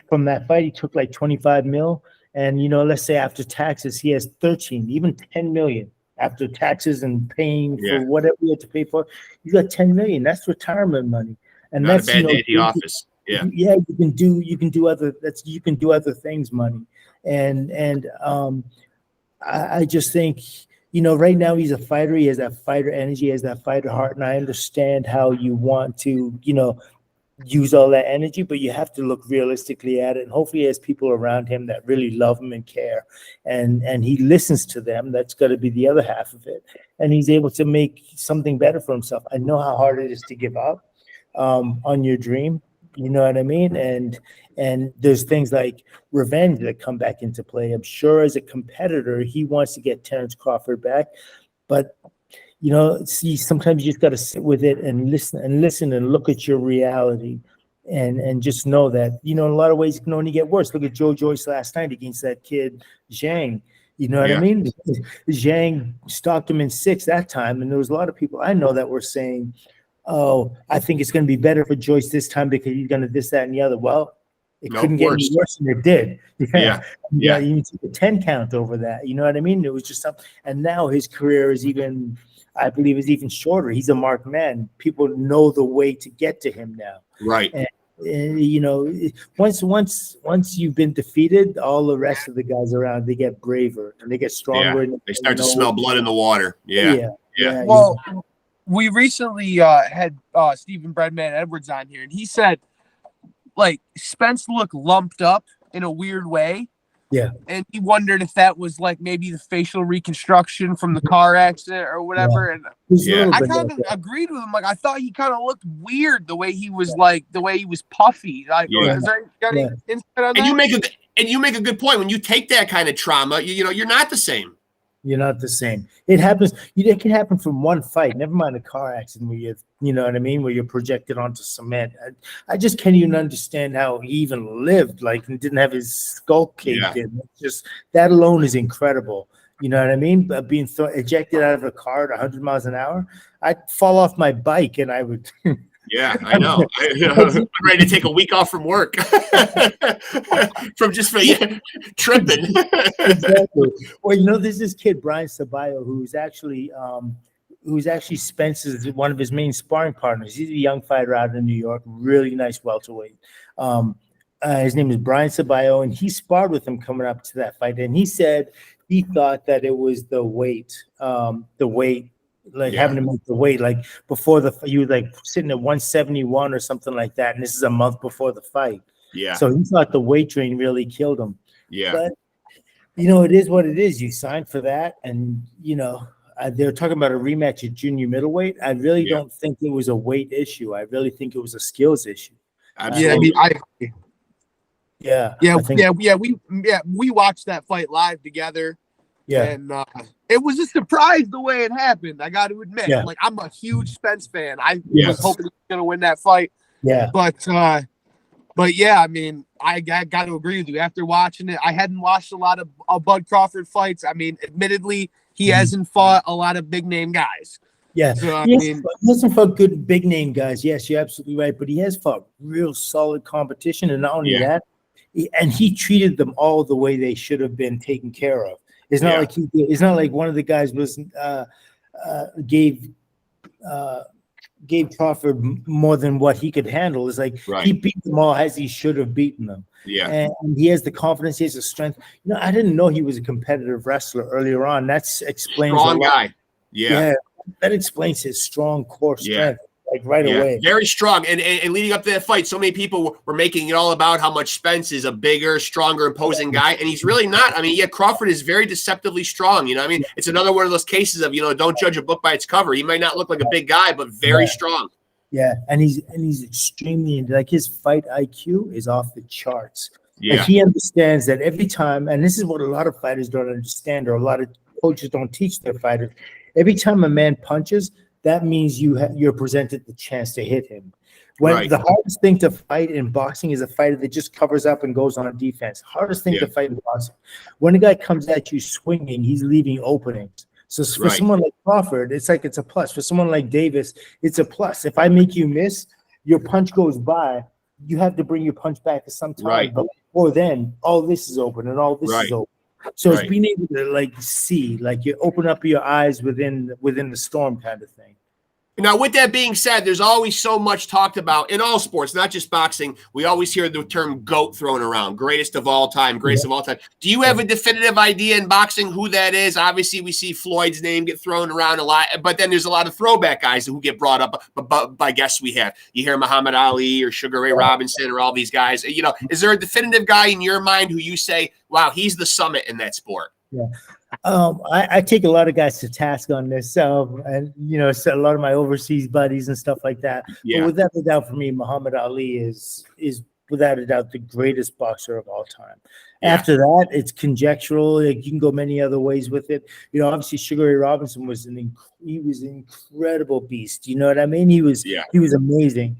from that fight, he took like 25 mil. And, let's say after taxes, he has 13, even 10 million after taxes and paying for whatever you have to pay for. You got 10 million. That's retirement money. And not that's a bad day at the office. Yeah, you can do other things, money. And I just think, right now he's a fighter. He has that fighter energy, he has that fighter heart. And I understand how you want to, use all that energy, but you have to look realistically at it. And hopefully he has people around him that really love him and care. And he listens to them. That's got to be the other half of it. And he's able to make something better for himself. I know how hard it is to give up on your dream. You know what I mean? And there's things like revenge that come back into play. I'm sure as a competitor, he wants to get Terrence Crawford back, but sometimes you just got to sit with it and listen and look at your reality and just know that, in a lot of ways it can only get worse. Look at Joe Joyce last night against that kid, Zhang. You know what I mean? Zhang stopped him in 6 that time. And there was a lot of people I know that were saying, oh, I think it's going to be better for Joyce this time because he's going to this, that, and the other. Well, it couldn't get any worse than it did. You took a 10 count over that. You know what I mean? It was just something. And now his career is even, I believe, is even shorter. He's a marked man. People know the way to get to him now. Right. And once you've been defeated, all the rest of the guys around, they get braver and they get stronger. Yeah. They start to smell blood in the water. Yeah. Well, we recently had Stephen Breadman Edwards on here, and he said, like, Spence looked lumped up in a weird way. Yeah. And he wondered if that was like maybe the facial reconstruction from the car accident or whatever. And I kind of agreed with him. Like, I thought he kind of looked weird the way he was puffy. Like, is there any insight on that? And you make a good point. When you take that kind of trauma, you're not the same. You're not the same. It happens. It can happen from one fight. Never mind a car accident where you know what I mean, where you're projected onto cement. I just can't even understand how he even lived. Like, and didn't have his skull caved in. It's just that alone is incredible. You know what I mean? But being ejected out of a car at 100 miles an hour, I'd fall off my bike and I would. Yeah, I know. I'm ready to take a week off from work from just for tripping. Exactly. Well, there's this kid, Brian Sabayo, who's actually Spence's one of his main sparring partners. He's a young fighter out in New York, really nice welterweight. His name is Brian Sabayo, and he sparred with him coming up to that fight. And he said he thought that it was the weight. Having to make the weight, like before you were like sitting at 171 or something like that, and this is a month before the fight. Yeah. So he thought the weight drain really killed him. Yeah. But it is what it is. You signed for that, and they're talking about a rematch at junior middleweight. I really don't think it was a weight issue. I really think it was a skills issue. Absolutely. We watched that fight live together. Yeah. And it was a surprise the way it happened. I got to admit, like, I'm a huge Spence fan. I was hoping he was going to win that fight. Yeah. But But yeah, I mean, I got to agree with you. After watching it, I hadn't watched a lot of Bud Crawford fights. I mean, admittedly, he hasn't fought a lot of big name guys. Yeah, so, he hasn't fought good big name guys. Yes, you're absolutely right. But he has fought real solid competition, and not only that, he treated them all the way they should have been taken care of. It's not like it's not like one of the guys was gave Crawford more than what he could handle. It's like he beat them all as he should have beaten them. Yeah. And he has the confidence, he has the strength. You know, I didn't know he was a competitive wrestler earlier on. That explains strong a lot. Guy. Yeah. That explains his strong core strength. Like right away. Very strong. And leading up to that fight, so many people were making it all about how much Spence is a bigger, stronger, imposing guy. And he's really not. I mean, Crawford is very deceptively strong. You know, I mean, it's another one of those cases of, don't judge a book by its cover. He might not look like a big guy, but very strong. Yeah. And he's extremely, like, his fight IQ is off the charts. Yeah. Like, he understands that every time, and this is what a lot of fighters don't understand, or a lot of coaches don't teach their fighters. Every time a man punches, that means you're presented the chance to hit him. The hardest thing to fight in boxing is a fighter that just covers up and goes on defense. Hardest thing to fight in boxing. When a guy comes at you swinging, he's leaving openings. So for someone like Crawford, it's a plus. For someone like Davis, it's a plus. If I make you miss, your punch goes by, you have to bring your punch back at some time. But before then, all this is open and all this is open. So it's being able to see, you open up your eyes within the storm kind of thing. Now, with that being said, there's always so much talked about in all sports, not just boxing. We always hear the term GOAT thrown around, greatest of all time, greatest of all time. Do you have a definitive idea in boxing who that is? Obviously, we see Floyd's name get thrown around a lot, but then there's a lot of throwback guys who get brought up by guests we have. You hear Muhammad Ali or Sugar Ray Robinson or all these guys. Is there a definitive guy in your mind who you say, wow, he's the summit in that sport? Yeah. I take a lot of guys to task on this. And so a lot of my overseas buddies and stuff like that. Yeah. But without a doubt, for me, Muhammad Ali is without a doubt the greatest boxer of all time. Yeah. After that, it's conjectural. You can go many other ways with it. Obviously, Sugar Ray Robinson was an incredible beast. You know what I mean? He was amazing.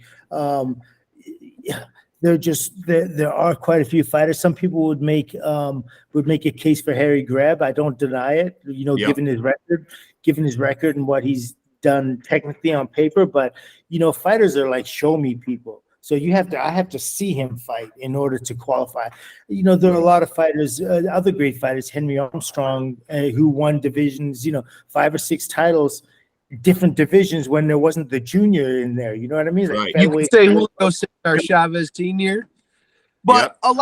There are quite a few fighters. Some people would make a case for Harry Greb. I don't deny it, given his record and what he's done technically on paper. But fighters are like show me people. So I have to see him fight in order to qualify. There are a lot of fighters, other great fighters, Henry Armstrong, who won divisions, 5 or 6 titles. Different divisions when there wasn't the junior in there, you know what I mean? You can say Julio Cesar Chavez Sr. But I'm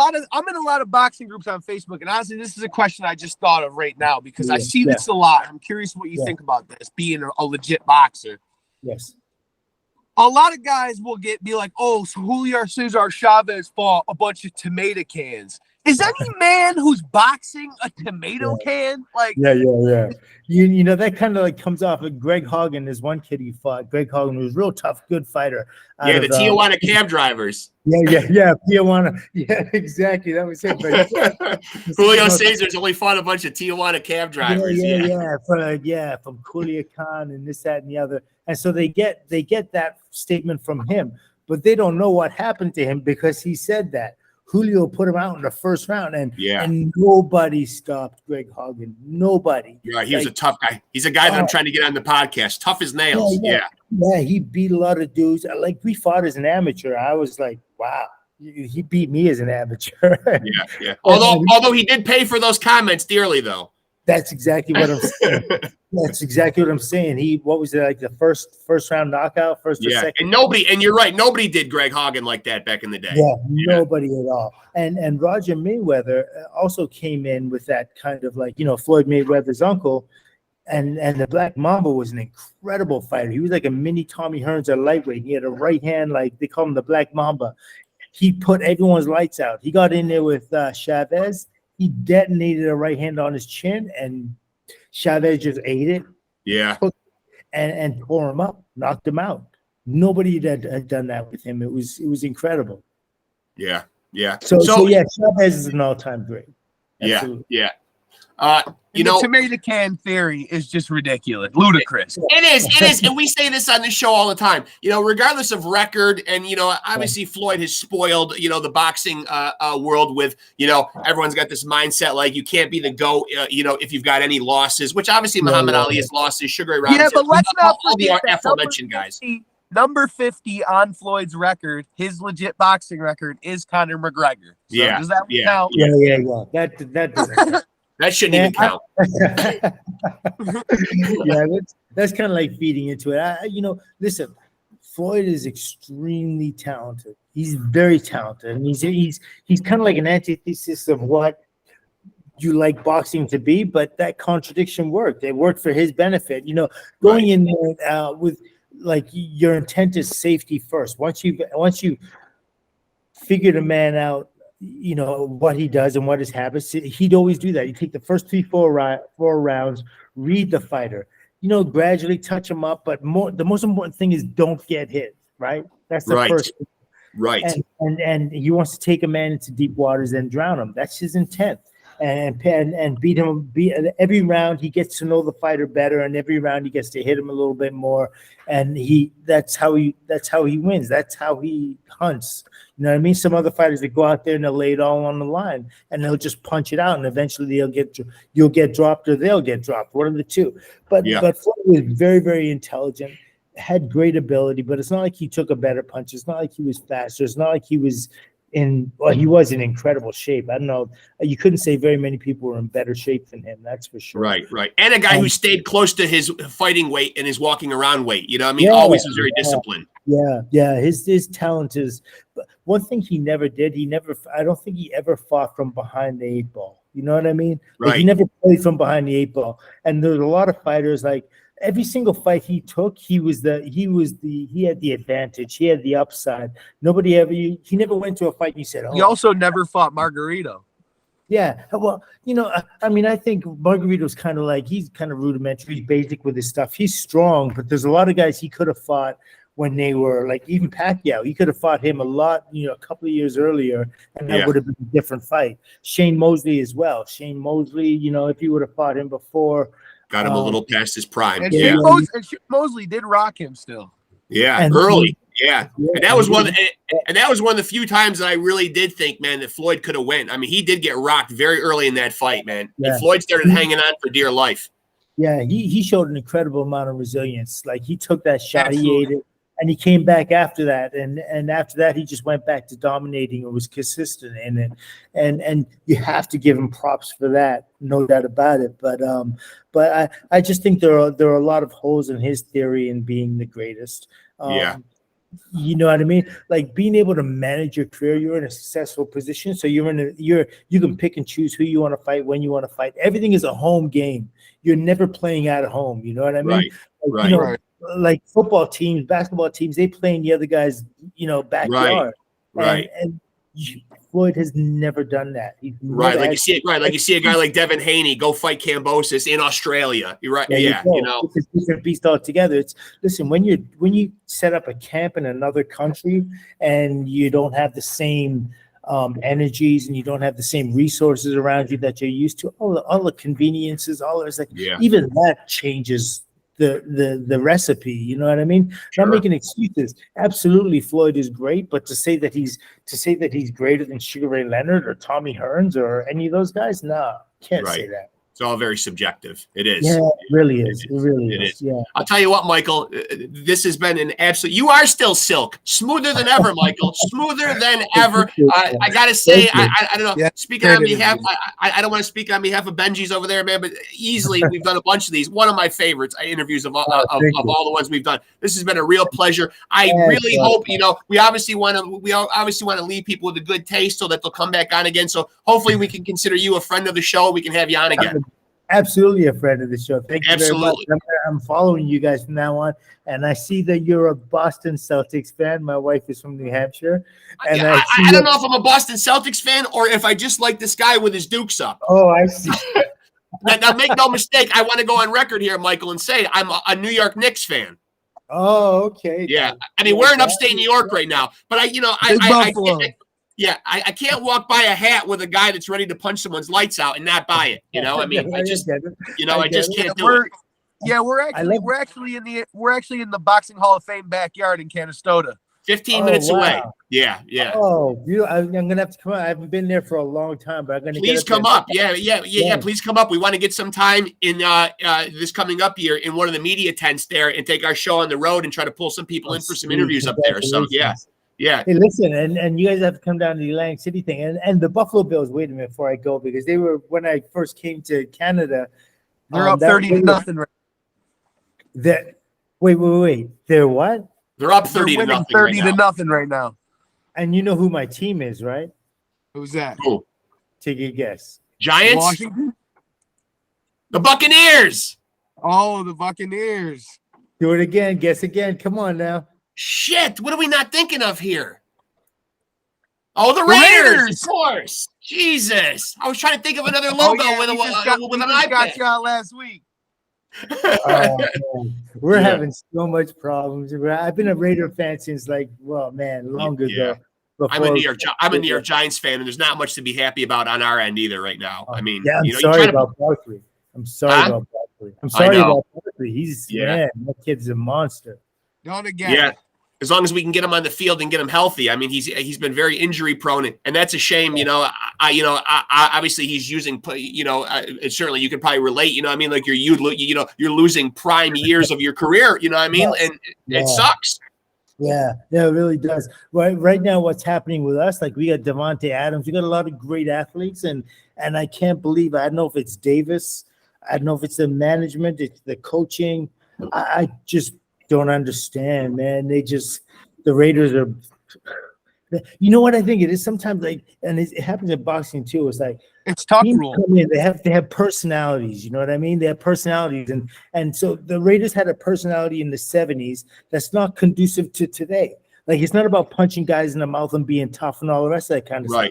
in a lot of boxing groups on Facebook, and honestly, this is a question I just thought of right now because I see this a lot. I'm curious what you think about this, being a legit boxer. Yes. A lot of guys will be like, oh, so Julio Cesar Chavez fought a bunch of tomato cans. Is any man who's boxing a tomato can? Yeah. That kind of comes off of Greg Hogan is one kid he fought. Greg Hogan was a real tough, good fighter. Yeah, the Tijuana cab drivers. Yeah, Tijuana. Yeah, exactly. That was it. But, Julio Cesar's only fought a bunch of Tijuana cab drivers. From Culiacan and this, that, and the other. And so they get that statement from him, but they don't know what happened to him because he said that. Julio put him out in the first round, and nobody stopped Greg Hogan. Nobody. Right, he was a tough guy. He's a guy that I'm trying to get on the podcast. Tough as nails. Yeah, he beat a lot of dudes. We fought as an amateur. I was like, wow, he beat me as an amateur. Yeah. Although he did pay for those comments dearly, though. That's exactly what I'm saying. What was it, the first round knockout, first or second? And you're right, nobody did Greg Hogan like that back in the day. Nobody at all. And Roger Mayweather also came in with that kind of Floyd Mayweather's uncle, and the Black Mamba was an incredible fighter. He was like a mini Tommy Hearns at lightweight. He had a right hand, they call him the Black Mamba. He put everyone's lights out. He got in there with Chavez. He detonated a right hand on his chin, and Chavez just ate it. Yeah. And tore him up, knocked him out. Nobody had done that with him. It was incredible. Yeah. So Chavez is an all-time great. Absolutely. Yeah. The tomato can theory is just ridiculous, ludicrous. It is, and we say this on this show all the time. Regardless of record, and obviously Floyd has spoiled the boxing world with everyone's got this mindset like you can't be the GOAT if you've got any losses, which obviously Muhammad Ali has losses, Sugar Ray Robinson. Yeah, but let's not forget the aforementioned guys. Number 50 on Floyd's record, his legit boxing record, is Conor McGregor. So does that count? Yeah. That shouldn't even count. That's kind of like feeding into it. Listen, Floyd is extremely talented. He's very talented, and he's kind of like an antithesis of what you like boxing to be. But that contradiction worked. It worked for his benefit. Going in there with like your intent is safety first. Once you figured a man out, what he does and what his habits, he'd always do that. You take the first 4 rounds, read the fighter, gradually touch him up. But the most important thing is don't get hit, right? That's the first thing. Right. And he wants to take a man into deep waters and drown him. That's his intent. And beat him. Every round he gets to know the fighter better, and every round he gets to hit him a little bit more. And that's how he wins. That's how he hunts. You know what I mean? Some other fighters that go out there and they'll lay it all on the line, and they'll just punch it out, and eventually you'll get dropped or they'll get dropped. One of the two. But Floyd was very, very intelligent, had great ability, but it's not like he took a better punch. It's not like he was faster. It's not like he was he was in incredible shape. I don't know. You couldn't say very many people were in better shape than him. That's for sure. Right. And a guy who stayed close to his fighting weight and his walking around weight. Always was very disciplined. Yeah. His talent is. But one thing he never did. I don't think he ever fought from behind the 8 ball. You know what I mean? Right. He never played from behind the 8 ball. And there's a lot of fighters like. Every single fight he took, he had the advantage. He had the upside. He never went to a fight and he said, he also never fought Margarito. Yeah. Well, I think Margarito's kind of like, he's kind of rudimentary. He's basic with his stuff. He's strong, but there's a lot of guys he could have fought when they were like, even Pacquiao, he could have fought him a lot, a couple of years earlier, and that would have been a different fight. Shane Mosley as well. Shane Mosley, if he would have fought him before, got him a little past his prime. And Mosley did rock him still. Yeah, early. Yeah. And that was one of the few times that I really did think, man, that Floyd could have won. I mean, he did get rocked very early in that fight, man. Yeah. And Floyd started hanging on for dear life. Yeah, he showed an incredible amount of resilience. Like he took that shot, he ate it, and he came back after that. And after that, he just went back to dominating and was consistent in it. And you have to give him props for that, no doubt about it. But I just think there are a lot of holes in his theory in being the greatest. You know what I mean? Like being able to manage your career, you're in a successful position. So you can pick and choose who you want to fight, when you want to fight. Everything is a home game. You're never playing at home. You know what I mean? Right. Like football teams, basketball teams, they play in the other guy's, backyard. Right. And Floyd has never done that. Like you see a guy like Devin Haney go fight Kambosos in Australia. You're right. It's a different beast altogether. Listen, when you set up a camp in another country and you don't have the same energies and you don't have the same resources around you that you're used to, all the conveniences, even that changes the recipe. You know what I mean? Sure. Not making excuses. Absolutely, Floyd is great, but to say that he's greater than Sugar Ray Leonard or Tommy Hearns or any of those guys, can't say that. It's all very subjective. It is. Yeah, it really is. It really is. Yeah. I'll tell you what, Michael, this has been an absolute, you are still silk, smoother than ever, Michael, smoother than ever. I got to say, I don't know, speaking on behalf, I don't want to speak on behalf of Benji's over there, man, but easily we've done a bunch of these. One of my favorites, interviews of all the ones we've done. This has been a real pleasure. I really hope, we obviously want to leave people with a good taste so that they'll come back on again. So hopefully we can consider you a friend of the show. We can have you on again. Absolutely a friend of the show. Thank you very much. I'm following you guys from now on, and I see that you're a Boston Celtics fan. My wife is from New Hampshire, and I don't know if I'm a Boston Celtics fan or if I just like this guy with his dukes up. Oh, I see. Now, make no mistake. I want to go on record here, Michael, and say I'm a New York Knicks fan. Oh, okay. Yeah, I mean we're in upstate New York right now, but Yeah, I can't walk by a hat with a guy that's ready to punch someone's lights out and not buy it. You know, I mean, I just can't do it. Yeah, we're actually in the Boxing Hall of Fame backyard in Canastota. 15 minutes away. Yeah. Oh, I'm gonna have to come out. I haven't been there for a long time, but I'm gonna please come up. Yeah. Please come up. We want to get some time in this coming up year in one of the media tents there and take our show on the road and try to pull some people in for some interviews up there. So yeah. Hey, listen, and you guys have to come down to the Atlantic City thing, and the Buffalo Bills. Wait a minute before I go, because they were, when I first came to Canada, they're up 30-0. Wait. They're what? They're up 30-0. 30-0 right now. And you know who my team is, right? Who's that? Who? Take a guess. Giants? Washington? The Buccaneers. Oh, the Buccaneers. Do it again. Guess again. Come on now. Shit. What are we not thinking of here? Oh, the Raiders. Of course. Jesus. I was trying to think of another logo with an iPad. Got y'all last week. We're having so much problems. I've been a Raider fan since long ago. I'm a New York Giants fan, and there's not much to be happy about on our end either right now. I mean, I'm sorry about Barkley. I'm sorry about Barkley. Man, that kid's a monster. Don't again. Yeah. As long as we can get him on the field and get him healthy. I mean, he's been very injury prone, and that's a shame. Obviously he's using. Certainly you could probably relate. You know, what I mean, like you're losing prime years of your career. You know what I mean, and it sucks. Yeah, it really does. Right now, what's happening with us? Like we got Devontae Adams. We got a lot of great athletes, and I can't believe. I don't know if it's Davis. I don't know if it's the management. It's the coaching. I just don't understand, man. The Raiders are, you know what I think it is sometimes, and it happens in boxing too. It's like it's tough rule. They have personalities. You know what I mean? They have personalities, and so the Raiders had a personality in the 70s that's not conducive to today. Like it's not about punching guys in the mouth and being tough and all the rest of that kind of stuff.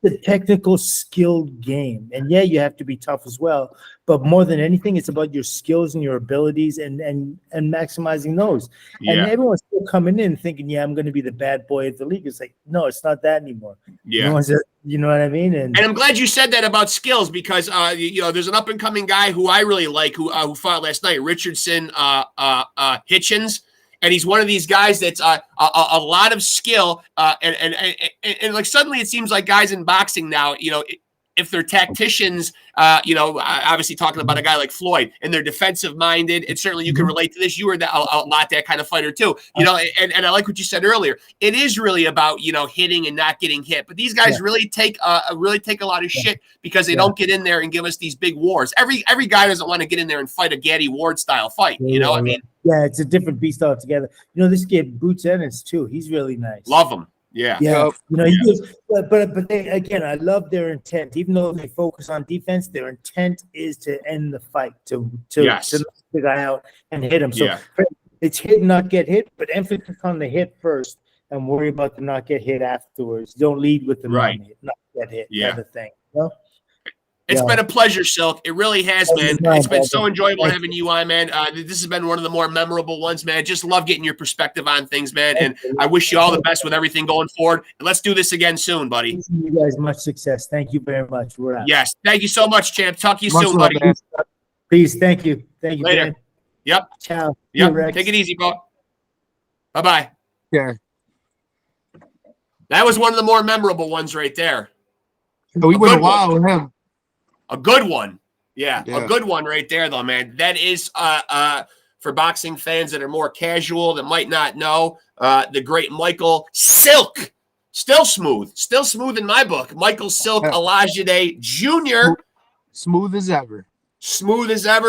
The technical, skilled game, and you have to be tough as well. But more than anything, it's about your skills and your abilities, and maximizing those. Yeah. And everyone's still coming in thinking, I'm going to be the bad boy of the league. It's like, no, it's not that anymore. Yeah, you know what I mean. And I'm glad you said that about skills, because there's an up and coming guy who I really like who fought last night, Richardson Hitchens. And he's one of these guys that's a lot of skill, and like suddenly it seems like guys in boxing now, if they're tacticians, obviously talking about a guy like Floyd, and they're defensive minded, and certainly you can relate to this. You were a lot that kind of fighter too, and I like what you said earlier. It is really about hitting and not getting hit, but these guys really take a lot of shit because they don't get in there and give us these big wars. Every guy doesn't want to get in there and fight a Gaddy Ward style fight. I mean. Yeah, it's a different beast altogether. This kid Boots Ennis too. He's really nice. Love him. Yeah. But they, again, I love their intent. Even though they focus on defense, their intent is to end the fight, to knock the guy out and hit him. So it's hit, not get hit, but emphasis on the hit first, and worry about the not get hit afterwards. Don't lead with the not get hit. Yeah, the thing. It's been a pleasure, Silk. It really has, man. It's been so enjoyable having you on, man. This has been one of the more memorable ones, man. Just love getting your perspective on things, man. And I wish you all the best with everything going forward. And let's do this again soon, buddy. Wishing you guys much success. Thank you very much. We're out. Yes. Thank you so much, champ. Talk to you soon, buddy. Peace. Thank you. Later. Man. Yep. Ciao. Yep. Take it easy, bro. Bye-bye. Yeah. That was one of the more memorable ones right there. We went a while with him. A good one. Yeah, a good one right there, though, man. That is for boxing fans that are more casual, that might not know, the great Michael Silk. Still smooth in my book. Michael Silk OLAJIDE Jr. Smooth as ever.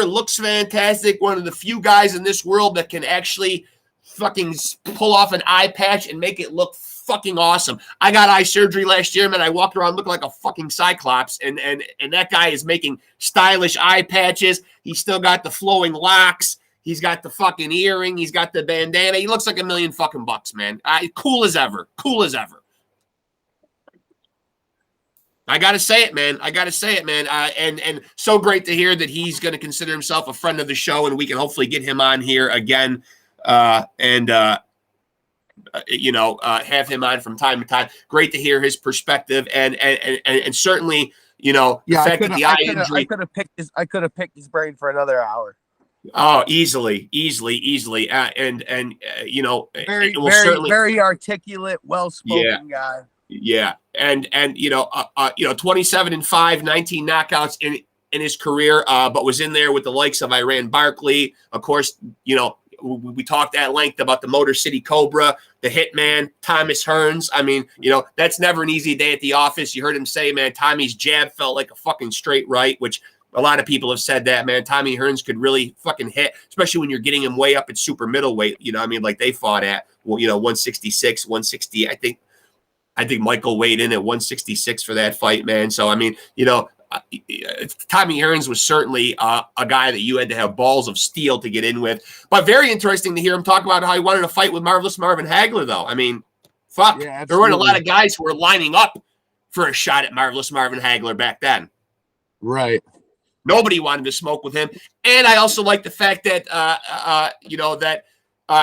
Looks fantastic. One of the few guys in this world that can actually fucking pull off an eye patch and make it look fucking awesome. I got eye surgery last year, man. I walked around looking like a fucking cyclops, and that guy is making stylish eye patches. He's still got the flowing locks. He's got the fucking earring. He's got the bandana. He looks like $1 million fucking bucks, man. Cool as ever. I gotta say it, man. And so great to hear that he's going to consider himself a friend of the show, and we can hopefully get him on here again. have him on from time to time. Great to hear his perspective, and certainly, the fact that the eye injury. I could have picked his brain for another hour. Oh, easily. Very articulate, well-spoken guy. Yeah, and 27-5, 19 knockouts in his career, but was in there with the likes of Iran Barkley. Of course, we talked at length about the Motor City Cobra, the Hitman, Thomas Hearns. I mean, that's never an easy day at the office. You heard him say, man, Tommy's jab felt like a fucking straight right, which a lot of people have said that, man. Tommy Hearns could really fucking hit, especially when you're getting him way up at super middleweight. Like they fought at, 166, 160. I think Michael weighed in at 166 for that fight, man. So, I mean, Tommy Hearns was certainly a guy that you had to have balls of steel to get in with. But very interesting to hear him talk about how he wanted to fight with Marvelous Marvin Hagler, though. I mean, fuck. Yeah, there weren't a lot of guys who were lining up for a shot at Marvelous Marvin Hagler back then. Right. Nobody wanted to smoke with him. And I also like the fact that,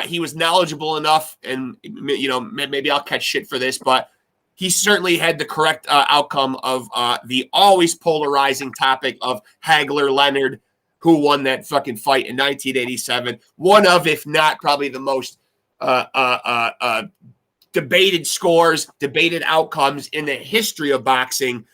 he was knowledgeable enough, and, maybe I'll catch shit for this, but he certainly had the correct outcome of the always polarizing topic of Hagler-Leonard, who won that fucking fight in 1987. One of, if not probably the most debated scores, debated outcomes in the history of boxing.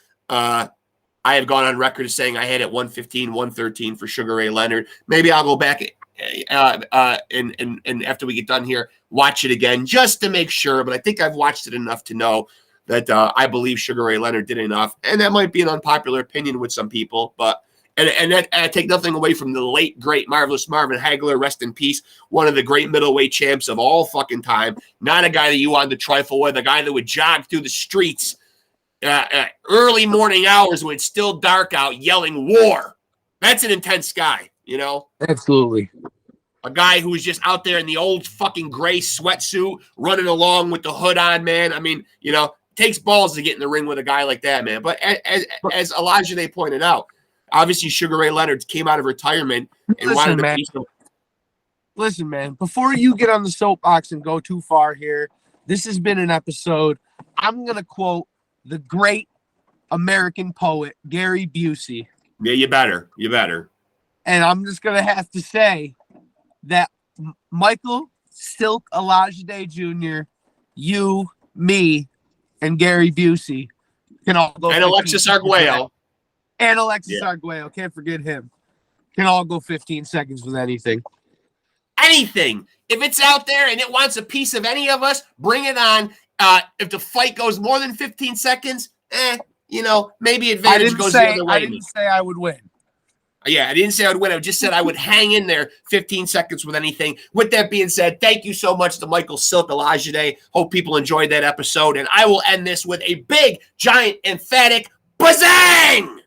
I have gone on record as saying I had it 115, 113 for Sugar Ray Leonard. Maybe I'll go back and after we get done here, watch it again just to make sure. But I think I've watched it enough to know that I believe Sugar Ray Leonard did enough. And that might be an unpopular opinion with some people, but I take nothing away from the late, great, Marvelous Marvin Hagler, rest in peace, one of the great middleweight champs of all fucking time. Not a guy that you wanted to trifle with, a guy that would jog through the streets early morning hours when it's still dark out, yelling war. That's an intense guy, Absolutely. A guy who was just out there in the old fucking gray sweatsuit, running along with the hood on, man. I mean, takes balls to get in the ring with a guy like that, man. But as OLAJIDE pointed out, obviously Sugar Ray Leonard came out of retirement and wanted to be some. Listen, man, before you get on the soapbox and go too far here, this has been an episode. I'm going to quote the great American poet, Gary Busey. Yeah, you better. And I'm just going to have to say that Michael Silk OLAJIDE Jr., you, me, and Gary Busey can all go. And Alexis Arguello. Arguello. Can't forget him. Can all go 15 seconds with anything. Anything. If it's out there and it wants a piece of any of us, bring it on. If the fight goes more than 15 seconds, maybe advantage goes the other way. I didn't say I would win. Yeah, I didn't say I would win. I just said I would hang in there 15 seconds with anything. With that being said, thank you so much to Michael Silk OLAJIDE. Hope people enjoyed that episode. And I will end this with a big, giant, emphatic bazang!